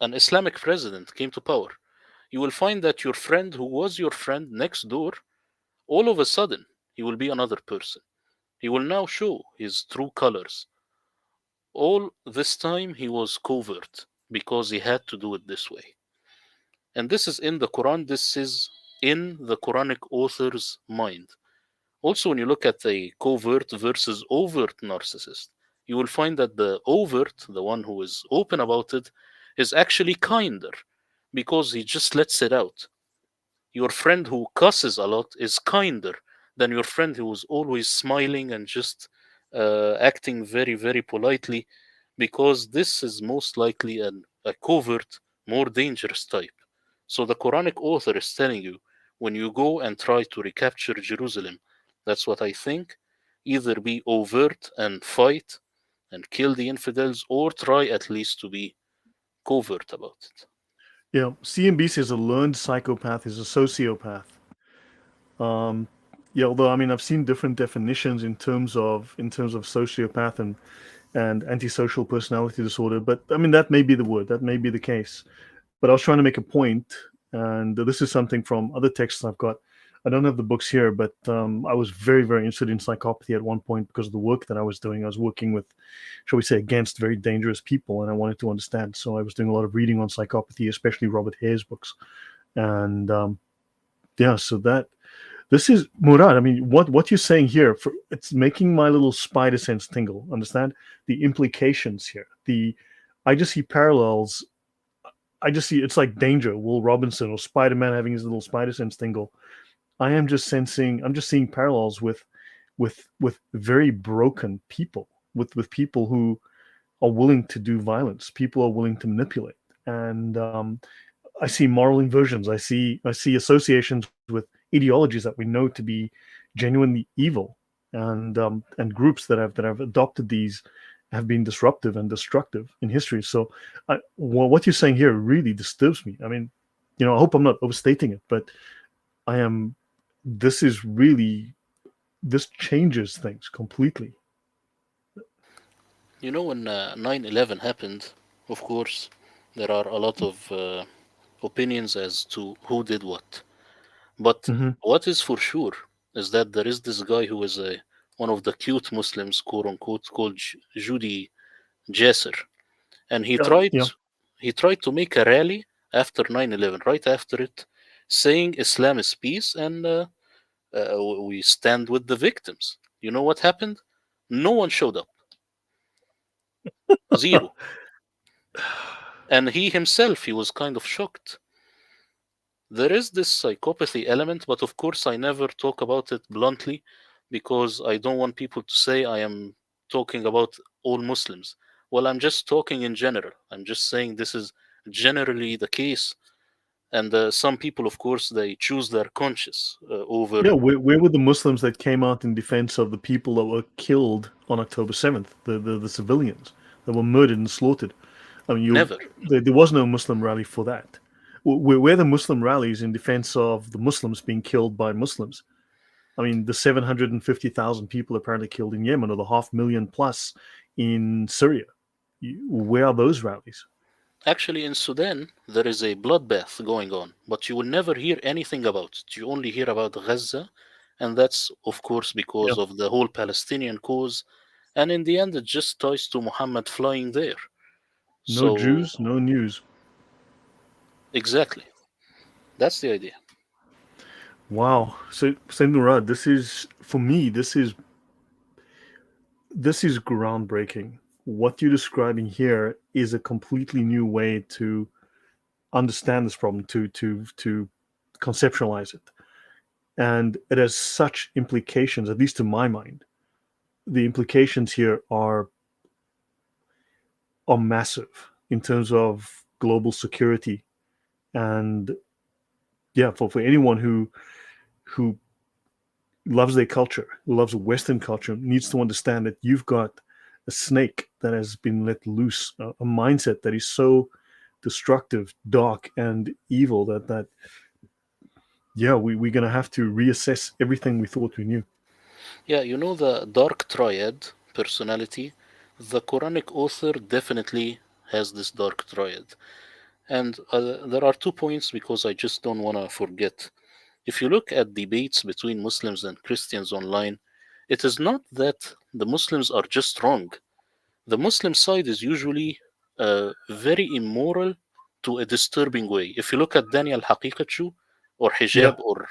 an Islamic president came to power. You will find that your friend who was your friend next door, all of a sudden, he will be another person. He will now show his true colors. All this time he was covert because he had to do it this way. And this is in the Quran, this is in the Quranic author's mind. Also, when you look at the covert versus overt narcissist, you will find that the overt, the one who is open about it, is actually kinder because he just lets it out. Your friend who cusses a lot is kinder than your friend who is always smiling and just acting very, very politely, because this is most likely a covert, more dangerous type. So the Quranic author is telling you, when you go and try to recapture Jerusalem, that's what I think, either be overt and fight and kill the infidels, or try at least to be covert about it. CMB says a learned psychopath is a sociopath. Um, yeah, although I mean I've seen different definitions in terms of sociopath and antisocial personality disorder, but I mean that may be the word, that may be the case. But I was trying to make a point, and this is something from other texts I've got. I don't have the books here, but I was very, very interested in psychopathy at one point because of the work that I was doing. I was working with, shall we say, against very dangerous people, and I wanted to understand. So I was doing a lot of reading on psychopathy, especially Robert Hare's books. And yeah, so that this is Murad. I mean, what you're saying here, it's making my little spider sense tingle. Understand the implications here. I just see parallels. I just see it's like Danger, Will Robinson, or Spider-Man having his little spider sense tingle. I'm just seeing parallels with very broken people, with people who are willing to do violence. People are willing to manipulate, and I see moral inversions. I see associations with ideologies that we know to be genuinely evil, and groups that have adopted these have been disruptive and destructive in history. So, what you're saying here really disturbs me. I mean, I hope I'm not overstating it, but I am. This is really this changes things completely. You know, when 9/11 happened, of course, there are a lot of opinions as to who did what. But Hmm. what is for sure is that there is this guy who is one of the cute Muslims, quote unquote, called Judy Jasser, and Yeah. he tried to make a rally after 9/11, right after it, saying Islam is peace and we stand with the victims. You know what happened? No one showed up. Zero. And he himself, he was kind of shocked. There is this psychopathy element, but of course I never talk about it bluntly because I don't want people to say I am talking about all Muslims. Well, I'm just talking in general. I'm just saying this is generally the case. And some people, of course, they choose their conscience over. Yeah, where were the Muslims that came out in defense of the people that were killed on October 7th, the civilians that were murdered and slaughtered? I mean, Never. there was no Muslim rally for that. Where the Muslim rallies in defense of the Muslims being killed by Muslims? I mean, the 750,000 people apparently killed in Yemen, or the 500,000 plus in Syria. Where are those rallies? Actually, in Sudan, there is a bloodbath going on, but you will never hear anything about it. You only hear about Gaza, and that's, of course, Yeah, because of the whole Palestinian cause. And in the end, it just ties to Muhammad flying there. no So, Jews, no news. exactly, that's the idea. Wow. So, Saint Murad, this is for me. This is groundbreaking. What you're describing here is a completely new way to understand this problem, to conceptualize it, and it has such implications. At least to my mind, the implications here are massive in terms of global security, and yeah, for anyone who loves their culture, who loves Western culture, needs to understand that you've got a snake that has been let loose, a mindset that is so destructive, dark, and evil that yeah, we're gonna have to reassess everything we thought we knew. Yeah, you know the dark triad personality? The Quranic author definitely has this dark triad. And there are 2 points because I just don't want to forget. If you look at debates between Muslims and Christians online, it is not that the Muslims are just wrong. The Muslim side is usually very immoral to a disturbing way. If you look at Daniel Haqiqachu or Yeah, Hijab or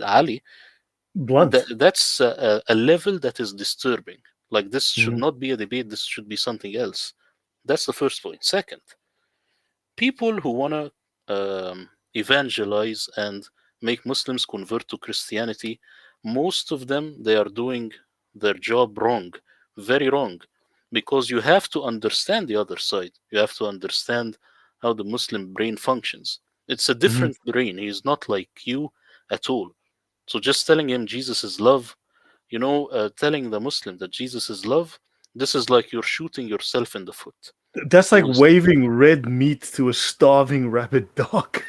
Ali, blunt. that's a level that is disturbing. Like, this should Mhm. not be a debate, this should be something else. That's the first point. Second, people who want to evangelize and make Muslims convert to Christianity, most of them, they are doing their job wrong, very wrong, because you have to understand the other side. You have to understand how the Muslim brain functions. It's a Mhm. different brain. He's not like you at all. So just telling him Jesus is love, telling the Muslim that Jesus is love, this is like you're shooting yourself in the foot. That's like Because waving red meat to a starving rabid dog.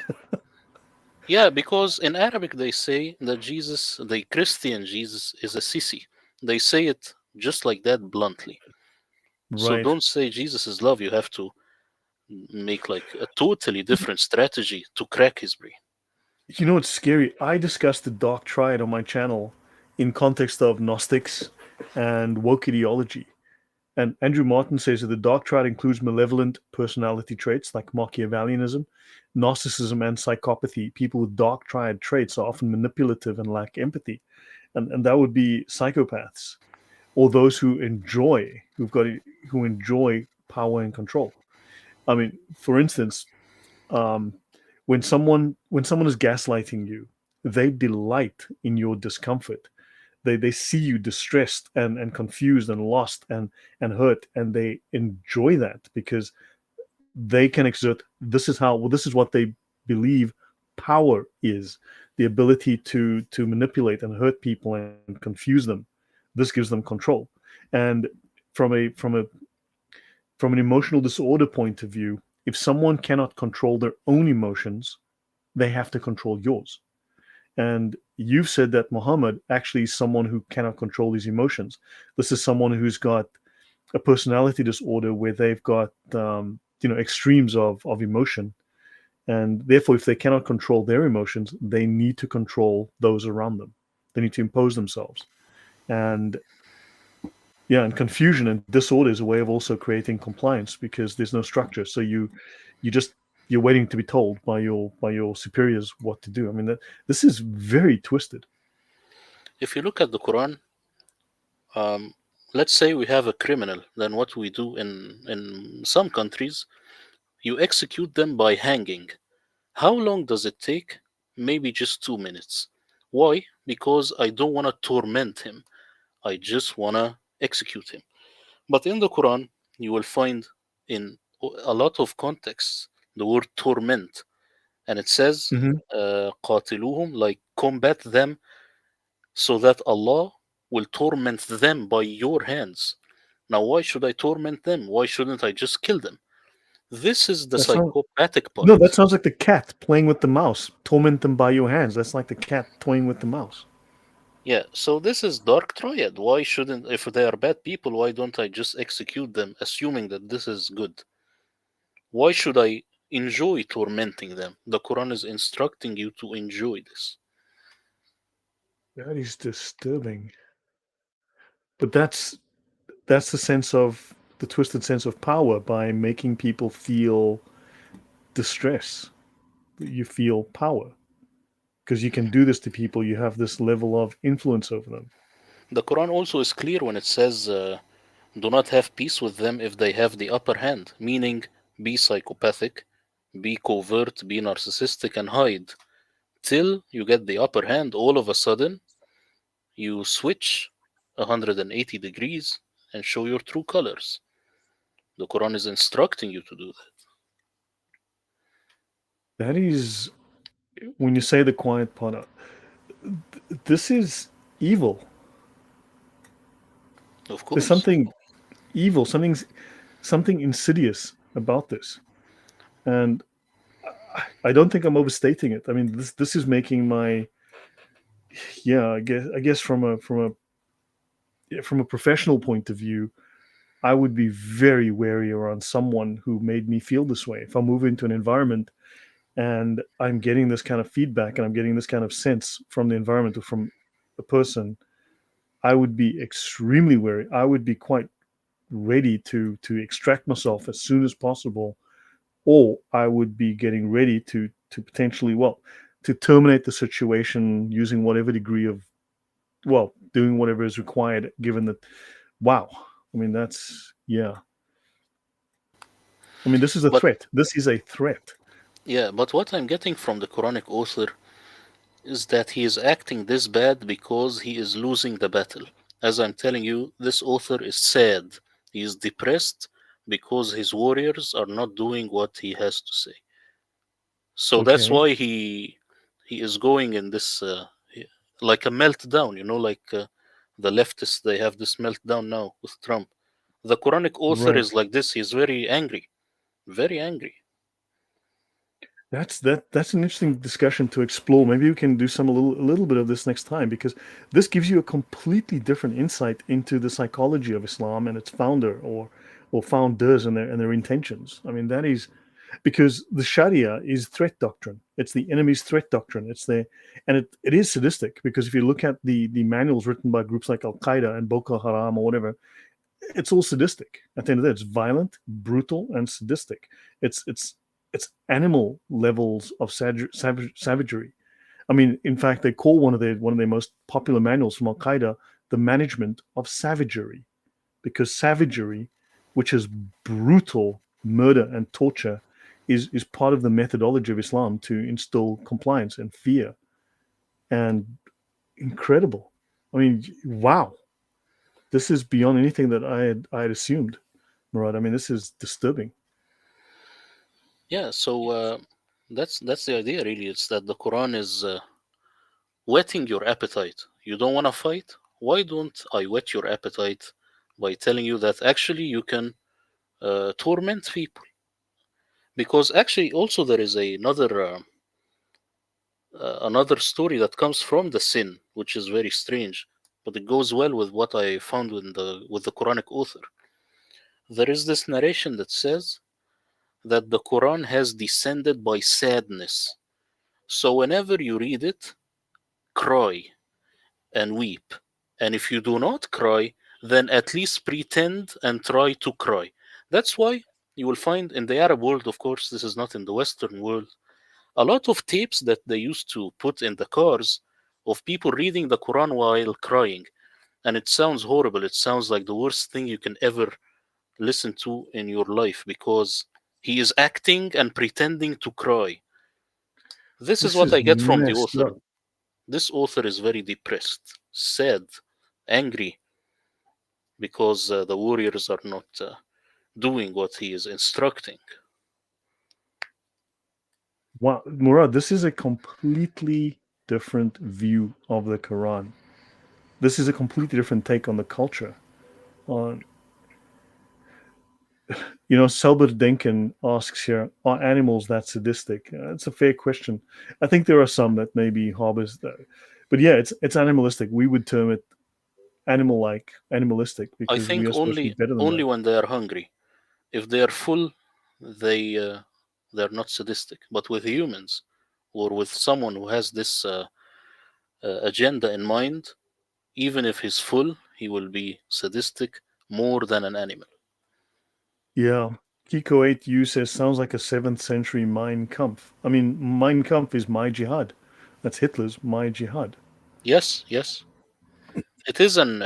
Yeah, because in Arabic they say that Jesus, the Christian Jesus, is a sissy. They say it just like that bluntly. So Right. don't say Jesus is love. You have to make like a totally different strategy to crack his brain. You know what's scary? I discussed the dark triad on my channel in context of Gnostics and woke ideology. And Andrew Martin says that the dark triad includes malevolent personality traits like Machiavellianism, narcissism, and psychopathy. People with dark triad traits are often manipulative and lack empathy. And that would be psychopaths or those who enjoy power and control. I mean, for instance, um, when someone is gaslighting you, they delight in your discomfort. They see you distressed and confused and lost and hurt, and they enjoy that because they can exert. This is what they believe power is: the ability to manipulate and hurt people and confuse them. This gives them control. And from a from a from an emotional disorder point of view, if someone cannot control their own emotions, they have to control yours. And you've said that Muhammad actually is someone who cannot control his emotions. This is someone who's got a personality disorder where they've got extremes of emotion, and therefore, if they cannot control their emotions, they need to control those around them. They need to impose themselves. And yeah, and confusion and disorder is a way of also creating compliance because there's no structure. So you just you're waiting to be told by your superiors what to do. I mean, this is very twisted. If you look at the Quran, um, let's say we have a criminal, then what we do in some countries, you execute them by hanging. How long does it take? Maybe just 2 minutes. Why? Because I don't want to torment him. I just want to execute him. But in the Quran, you will find in a lot of contexts the word torment, and it says, Hmm. قاتلوهم, like combat them, so that Allah will torment them by your hands. Now, why should I torment them? Why shouldn't I just kill them? This is the That sounds psychopathic no. That part. sounds like the cat playing with the mouse. Torment them by your hands. That's like the cat toying with the mouse. Yeah, so this is dark triad. Why shouldn't, if they are bad people, why don't I just execute them, assuming that this is good? Why should I enjoy tormenting them? The Quran is instructing you to enjoy this. That is disturbing. But that's the sense of the twisted sense of power by making people feel distress. You feel power because you can do this to people. You have this level of influence over them. The Quran also is clear when it says, do not have peace with them if they have the upper hand, meaning be psychopathic, be covert, be narcissistic, and hide till you get the upper hand. All of a sudden, you switch 180 degrees and show your true colors. The Quran is instructing you to do That is when you say the quiet part. This is evil. that. Of There's course. something evil, something insidious about this, and I don't think I'm overstating it. I mean, this is making my yeah. I guess from a professional point of view, I would be very wary around someone who made me feel this way. If I move into an environment and I'm getting this kind of feedback and I'm getting this kind of sense from the environment or from a person, I would be extremely wary. I would be quite ready to extract myself as soon as possible, or I would be getting ready to potentially to terminate the situation using whatever degree of doing whatever is required given that wow. I mean that's yeah. I mean this is a But threat. This is a threat. yeah, but what I'm getting from the Quranic author is that he is acting this bad because he is losing the battle. As I'm telling you, this author is sad. He is depressed because his warriors are not doing what he has to say. So that's Okay. why he is going in this like a meltdown, like the leftists, they have this meltdown now with Trump. The Quranic author Right. is like this. He's very angry, very angry. That's an interesting discussion to explore. Maybe we can do a little bit of this next time because this gives you a completely different insight into the psychology of Islam and its founder or founders and their intentions. I mean that is because the Sharia is threat doctrine. It's the enemy's threat doctrine. And it is sadistic because if you look at the manuals written by groups like Al Qaeda and Boko Haram or whatever, it's all sadistic. At the end of the day, it's violent, brutal, and sadistic. It's animal levels of savagery. I mean, in fact, they call one of their most popular manuals from Al Qaeda the management of savagery, because savagery, which is brutal murder and torture, is part of the methodology of Islam to instill compliance and fear. And incredible. I mean, wow, this is beyond anything that I had assumed, Murad. I mean, this is disturbing. Yeah, so that's the idea really. It's that the Quran is whetting your appetite. You don't want to fight? Why don't I whet your appetite by telling you that actually you can torment people? Because actually, also there is another story that comes from the sin, which is very strange, but it goes well with what I found with the Quranic author. There is this narration that says that the Quran has descended by sadness. So whenever you read it, cry and weep. And if you do not cry, then at least pretend and try to cry. That's why you will find in the Arab world, of course, this is not in the Western world, a lot of tapes that they used to put in the cars of people reading the Quran while crying. And it sounds horrible. It sounds like the worst thing you can ever listen to in your life because he is acting and pretending to cry. This is This what is I get from the messed author. up. This author is very depressed, sad, angry because the warriors are not doing what he is instructing. Wow, Murad, this is a completely different view of the Quran. This is a completely different take on the culture. On Selbert Denken asks here, are animals that sadistic? It's a fair question. I think there are some that maybe harbors that, but yeah, it's animalistic. We would term it animal-like, animalistic, I because we think are supposed to be better than only that. when they are hungry. If they are full, they're not sadistic. But with humans, or with someone who has this agenda in mind, even if he's full, he will be sadistic more than an animal. Yeah. Kiko 8U says, sounds like a 7th century Mein Kampf. I mean, Mein Kampf is my jihad. That's Hitler's my jihad. Yes, yes. It is an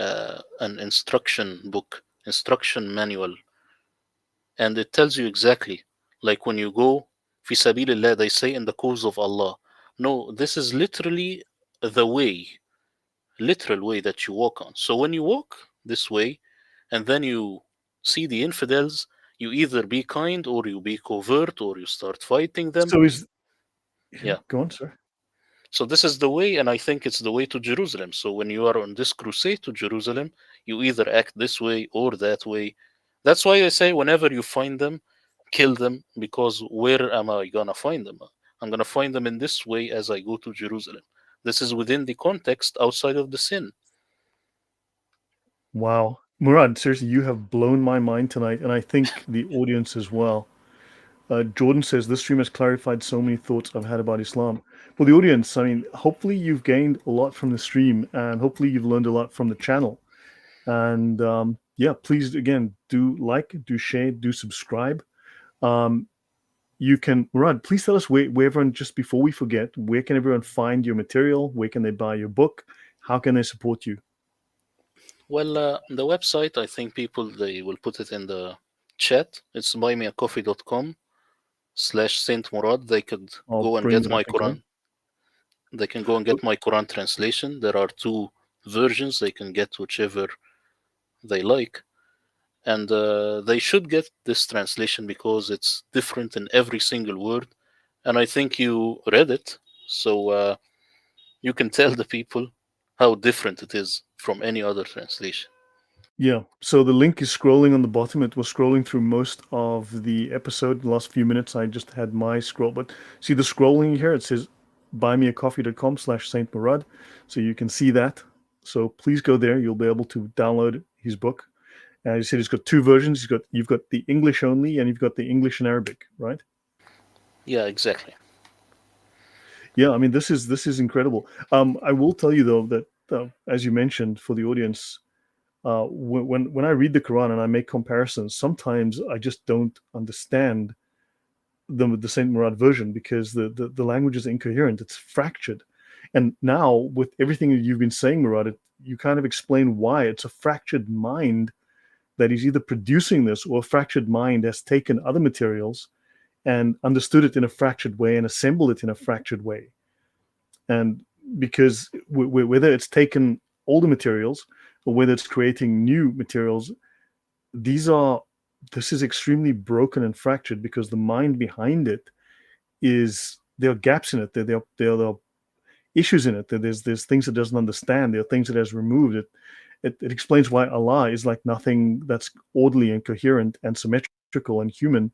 instruction book, instruction manual, and it tells you exactly, like when you go fi sabilillah, they say in the cause of Allah. No, this is literally the way, literal way that you walk on. So when you walk this way, and then you see the infidels, you either be kind or you be covert or you start fighting them. So is, yeah, Yeah. go on, sir. So this is the way, and I think it's the way to Jerusalem. So when you are on this crusade to Jerusalem, you either act this way or that way. That's why I say whenever you find them, kill them, because where am I gonna find them? I'm gonna find them in this way as I go to Jerusalem. This is within the context outside of the sin. Wow. Murad, seriously, you have blown my mind tonight, and I think the audience as well. Jordan says, this stream has clarified so many thoughts I've had about Islam. Well, the audience, I mean, hopefully you've gained a lot from the stream, and hopefully you've learned a lot from the channel. And yeah, please, again, do like, do share, do subscribe. Um, you can, Murad, please tell us where everyone, just before we forget, where can everyone find your material? Where can they buy your book? How can they support you? Well, the website, I think people, they will put it in the chat. It's buymeacoffee.com/Saint Murad. They could I'll go and bring get that up my again. Quran. They can go and get my Quran translation. There are two versions. They can get whichever they like. And they should get this translation because it's different in every single word. And I think you read it. So you can tell the people how different it is from any other translation. Yeah. So the link is scrolling on the bottom. It was scrolling through most of the episode. The last few minutes, I just had my scroll. But see the scrolling here? It says buymeacoffee.com/Saint Murad. So you can see that. So please go there. You'll be able to download his book. As you said, he's got two versions. You've got the English only, and you've got the English and Arabic, right? Yeah, exactly. Yeah. I mean, this is incredible. I will tell you though that as you mentioned for the audience, when I read the Quran and I make comparisons, sometimes I just don't understand the Saint Murad version because the language is incoherent. It's fractured. And now with everything that you've been saying, Murad, you kind of explain why it's a fractured mind that is either producing this, or a fractured mind has taken other materials and understood it in a fractured way and assembled it in a fractured way. And because whether it's taken older materials or whether it's creating new materials, these are this is extremely broken and fractured because the mind behind it is there are gaps in it. There are issues in it. There's things it doesn't understand. There are things it has removed. It explains why Allah is like nothing that's orderly and coherent and symmetrical and human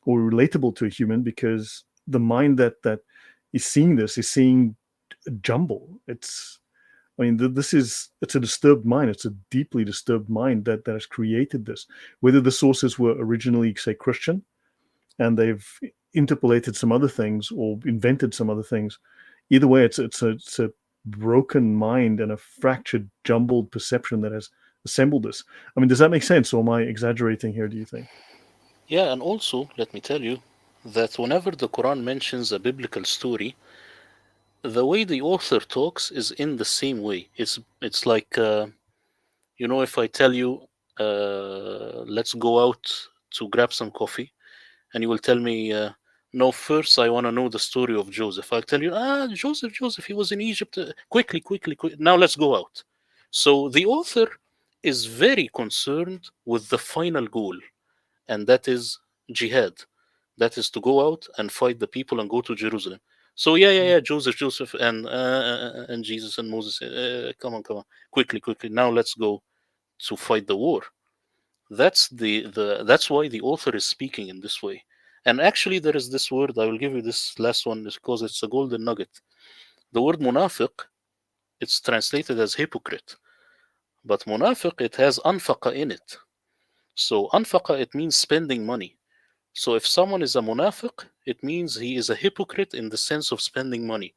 or relatable to a human, because the mind that is seeing this is seeing jumble. I mean, it's a disturbed mind. It's a deeply disturbed mind that has created this. Whether the sources were originally, say, Christian, and they've interpolated some other things or invented some other things, either way, it's a broken mind and a fractured, jumbled perception that has assembled this. I mean, does that make sense, or am I exaggerating here? Do you think? Yeah, and also let me tell you that whenever the Quran mentions a biblical story, the way the author talks is in the same way. It's like if I tell you, let's go out to grab some coffee, and you will tell me, no, first I want to know the story of Joseph. I'll tell you, Joseph, he was in Egypt. Quickly, quickly, quick. Now let's go out. So the author is very concerned with the final goal. and that is jihad. That is to go out and fight the people and go to Jerusalem. So yeah, Joseph, and Jesus and Moses. Come on, quickly, quickly. Now let's go to fight the war. That's why the author is speaking in this way. And actually, there is this word. I will give you this last one because it's a golden nugget. The word munafiq, it's translated as hypocrite, but munafiq, it has anfaqa in it. So anfaqa, it means spending money. So if someone is a munafiq, it means he is a hypocrite in the sense of spending money.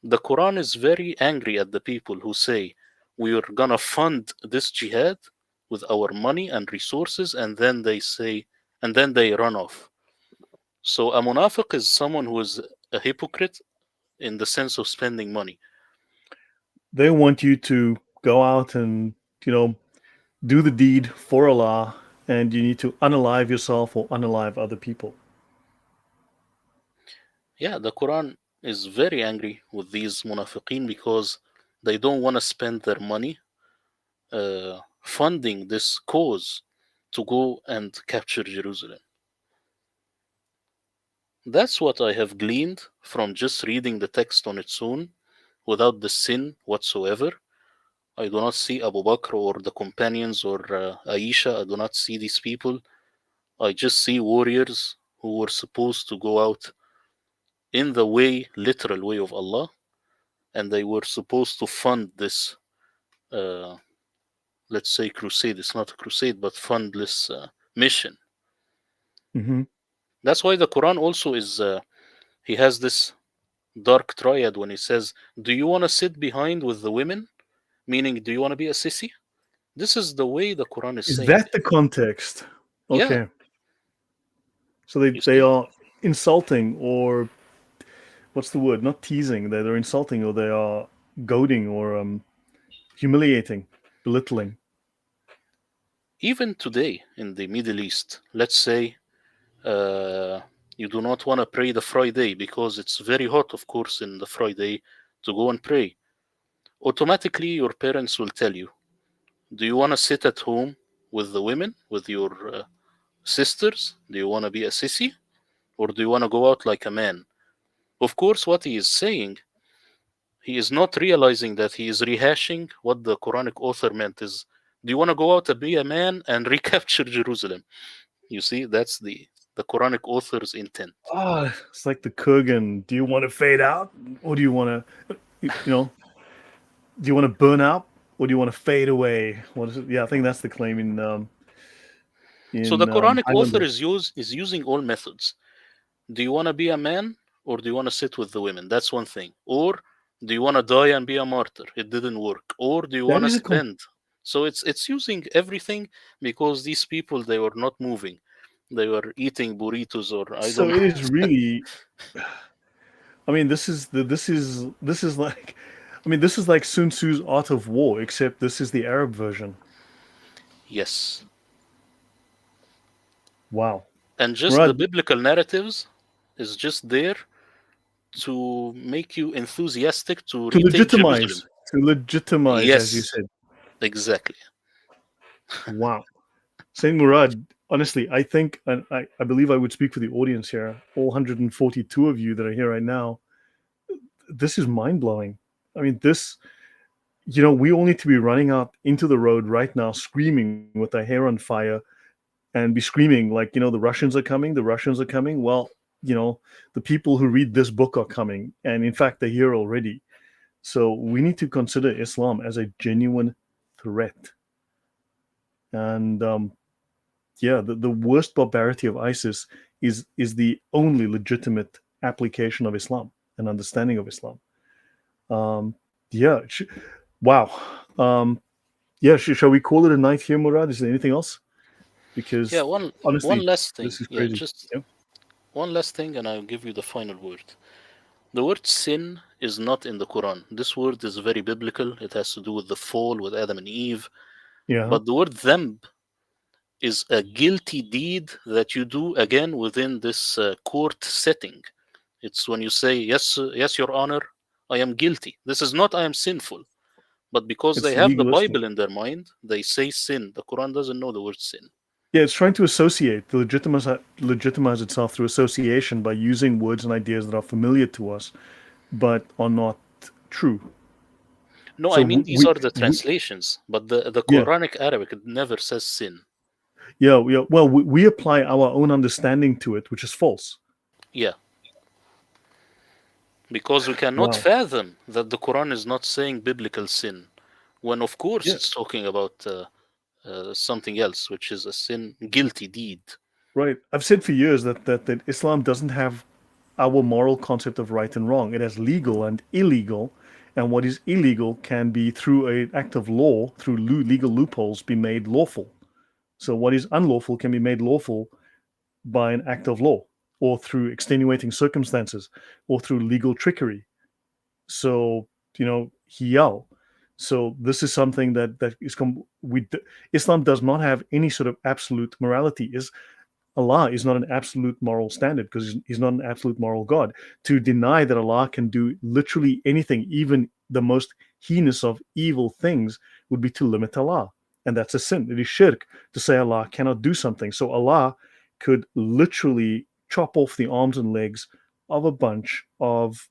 The Quran is very angry at the people who say, we are gonna fund this jihad with our money and resources, and then they run off. So a munafiq is someone who is a hypocrite in the sense of spending money. They want you to go out and, you know, do the deed for Allah, and you need to unalive yourself or unalive other people. Yeah, the Quran is very angry with these munafiqeen because they don't want to spend their money funding this cause to go and capture Jerusalem. That's what I have gleaned from just reading the text on its own without the sin whatsoever. I do not see Abu Bakr or the companions or Aisha. I do not see these people. I just see warriors who were supposed to go out in the way, literal way of Allah, and they were supposed to fund this, uh, let's say, crusade. It's not a crusade, but fund this mission. Mm-hmm. That's why the Quran also is, he has this dark triad when he says, do you want to sit behind with the women? Meaning, do you want to be a sissy? This is the way the Quran is Is saying that it. the context? Yeah, Okay. So they, you they see? are insulting, or what's the word? Not teasing. They're insulting, or they are goading, or humiliating, belittling. Even today in the Middle East, let's say uh, you do not want to pray the Friday because it's very hot, of course, in the Friday to go and pray. Automatically, your parents will tell you, do you want to sit at home with the women, with your sisters? Do you want to be a sissy? Or do you want to go out like a man? Of course, what he is saying, he is not realizing that he is rehashing what the Quranic author meant is, do you want to go out to be a man and recapture Jerusalem? You see, that's the Quranic author's intent. Ah, it's like the Kurgan. Do you want to fade out, or do you want to, do you want to burn out, or do you want to fade away? What is it? Yeah, I think that's the claim in So the Quranic author Highlander. is using all methods. Do you want to be a man or do you want to sit with the women? That's one thing. Or do you want to die and be a martyr? It didn't work. Or do you That want to is a spend? So it's using everything because these people, they were not moving. They were eating burritos or I don't so know. it is really. I mean, this is like, I mean, this is like Sun Tzu's Art of War, except this is the Arab version. Yes. Wow, And just the Murad, biblical narratives is just there to make you enthusiastic to to retake Jerusalem. legitimize, as you Yes, said. exactly. Wow, Saint Murad. Honestly, I think, and I believe I would speak for the audience here, all 142 of you that are here right now. This is mind blowing. I mean, this, we all need to be running out into the road right now, screaming with our hair on fire, and be screaming like, the Russians are coming, the Russians are coming. Well, the people who read this book are coming, and in fact, they're here already. So we need to consider Islam as a genuine threat. And yeah, the worst barbarity of ISIS is the only legitimate application of Islam and understanding of Islam. Um, yeah, wow. Um, yeah, shall we call it a night here, Murad? Is there anything else? Yeah, Because one honestly, last thing. this is Yeah, crazy. just Yeah. one last thing, and I'll give you the final word. The word sin is not in the Quran. This word is very biblical. It has to do with the fall with Adam and Eve. Yeah. But the word dhanb is a guilty deed that you do again within this court setting. It's when you say, yes, yes, Your Honor, I am guilty. This is not I am sinful. But because they It's have the legalistic. Bible in their mind, they say sin. The Quran doesn't know the word sin. Yeah, it's trying to associate, to legitimize itself through association by using words and ideas that are familiar to us, but are not true. No, So I mean these are the translations, but the yeah, Quranic Arabic it never says sin. yeah. Well, we apply our own understanding to it, which is false. Yeah, because we cannot Wow. fathom that the Quran is not saying biblical sin, when of course Yeah, it's talking about something else, which is a sin, guilty deed. right. I've said for years that Islam doesn't have our moral concept of right and wrong. It has legal and illegal, and what is illegal can be through an act of law, through legal loopholes, be made lawful. So what is unlawful can be made lawful by an act of law, or through extenuating circumstances, or through legal trickery. So hiyal. So this is something that is Islam does not have any sort of absolute morality. Is Allah is not an absolute moral standard because he's not an absolute moral God. To deny that Allah can do literally anything, even the most heinous of evil things, would be to limit Allah. And that's a sin. It is shirk to say Allah cannot do something. So Allah could literally chop off the arms and legs of a bunch of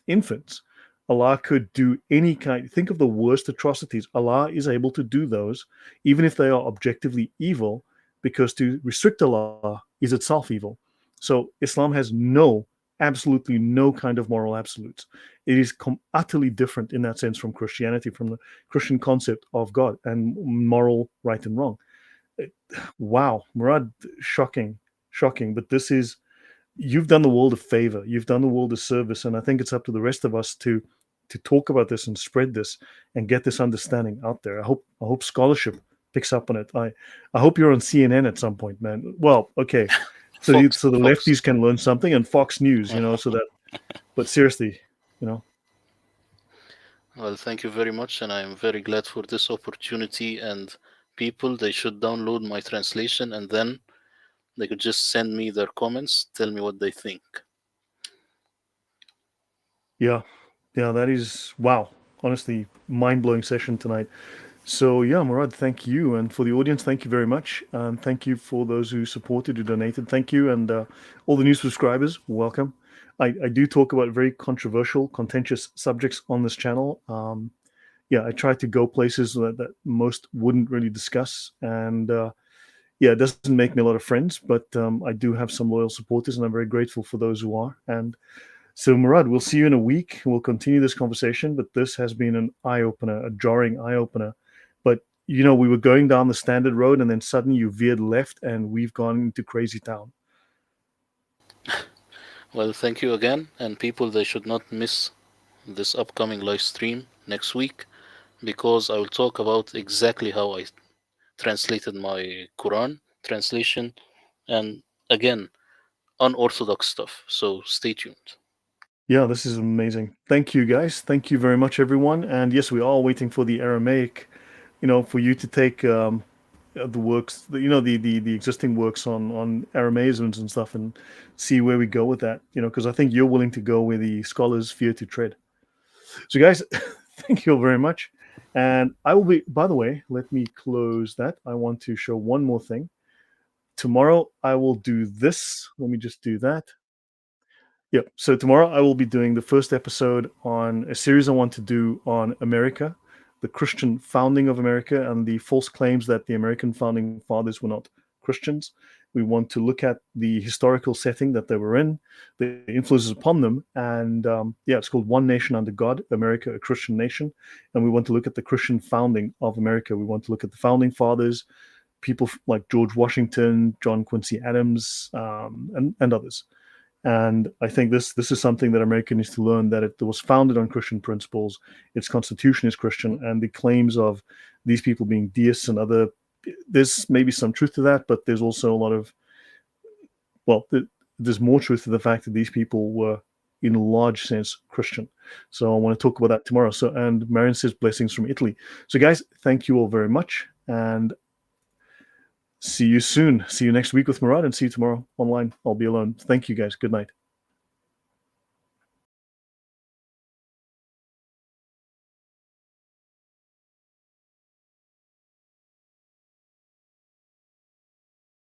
infants. Allah could do any kind. Think of the worst atrocities. Allah is able to do those, even if they are objectively evil, because to restrict Allah is itself evil. So Islam has absolutely no kind of moral absolutes. It is utterly different in that sense from Christianity, from the Christian concept of God and moral right and wrong. Wow, Murad, shocking, shocking. But this is you've done the world a favor. You've done the world a service, and I think it's up to the rest of us to talk about this and spread this and get this understanding out there. I hope scholarship picks up on it. I hope you're on CNN at some point, man. Well, okay, so Fox, so the Fox. lefties can learn something, and Fox News, so that. But seriously, you know, Well, thank you very much, and I am very glad for this opportunity. And people, they should download my translation, and then they could just send me their comments, tell me what they think. yeah, yeah, that is wow. Honestly, mind blowing session tonight. So yeah, Murad, thank you, and for the audience, thank you very much, and thank you for those who supported, who donated. Thank you, and all the new subscribers, welcome. I do talk about very controversial, contentious subjects on this channel. Yeah, I try to go places that most wouldn't really discuss, and yeah, it doesn't make me a lot of friends, but I do have some loyal supporters, and I'm very grateful for those who are. And so, Murad, we'll see you in a week. We'll continue this conversation, but this has been an eye opener, a jarring eye opener. But we were going down the standard road, and then suddenly you veered left, and we've gone into crazy town. Well, thank you again, and people, they should not miss this upcoming live stream next week because I will talk about exactly how I translated my Quran translation and again, unorthodox stuff. So stay tuned. Yeah, this is amazing. Thank you, guys. Thank you very much, everyone. And yes, we are waiting for the Aramaic, for you to take the works, the existing works on Aramaisms and stuff, and see where we go with that. Because I think you're willing to go where the scholars fear to tread. So, guys, thank you all very much. And I will be. By the way, let me close that. I want to show one more thing. Tomorrow I will do this. Let me just do that. Yep. So tomorrow I will be doing the first episode on a series I want to do on America, the Christian founding of America, and the false claims that the American founding fathers were not Christians. We want to look at the historical setting that they were in, the influences upon them, and yeah, it's called One Nation Under God, America, a Christian Nation. And we want to look at the Christian founding of America. We want to look at the founding fathers, people like George Washington, John Quincy Adams, and others. And I think this is something that America needs to learn, that it was founded on Christian principles. Its constitution is Christian, and the claims of these people being deists and other, there's maybe some truth to that, but there's also a lot of, well, there's more truth to the fact that these people were, in a large sense, Christian. So I want to talk about that tomorrow. So, and Marion says blessings from Italy. So guys, thank you all very much, and see you soon. See you next week with Murad, and see you tomorrow online. I'll be alone. Thank you guys. Good night.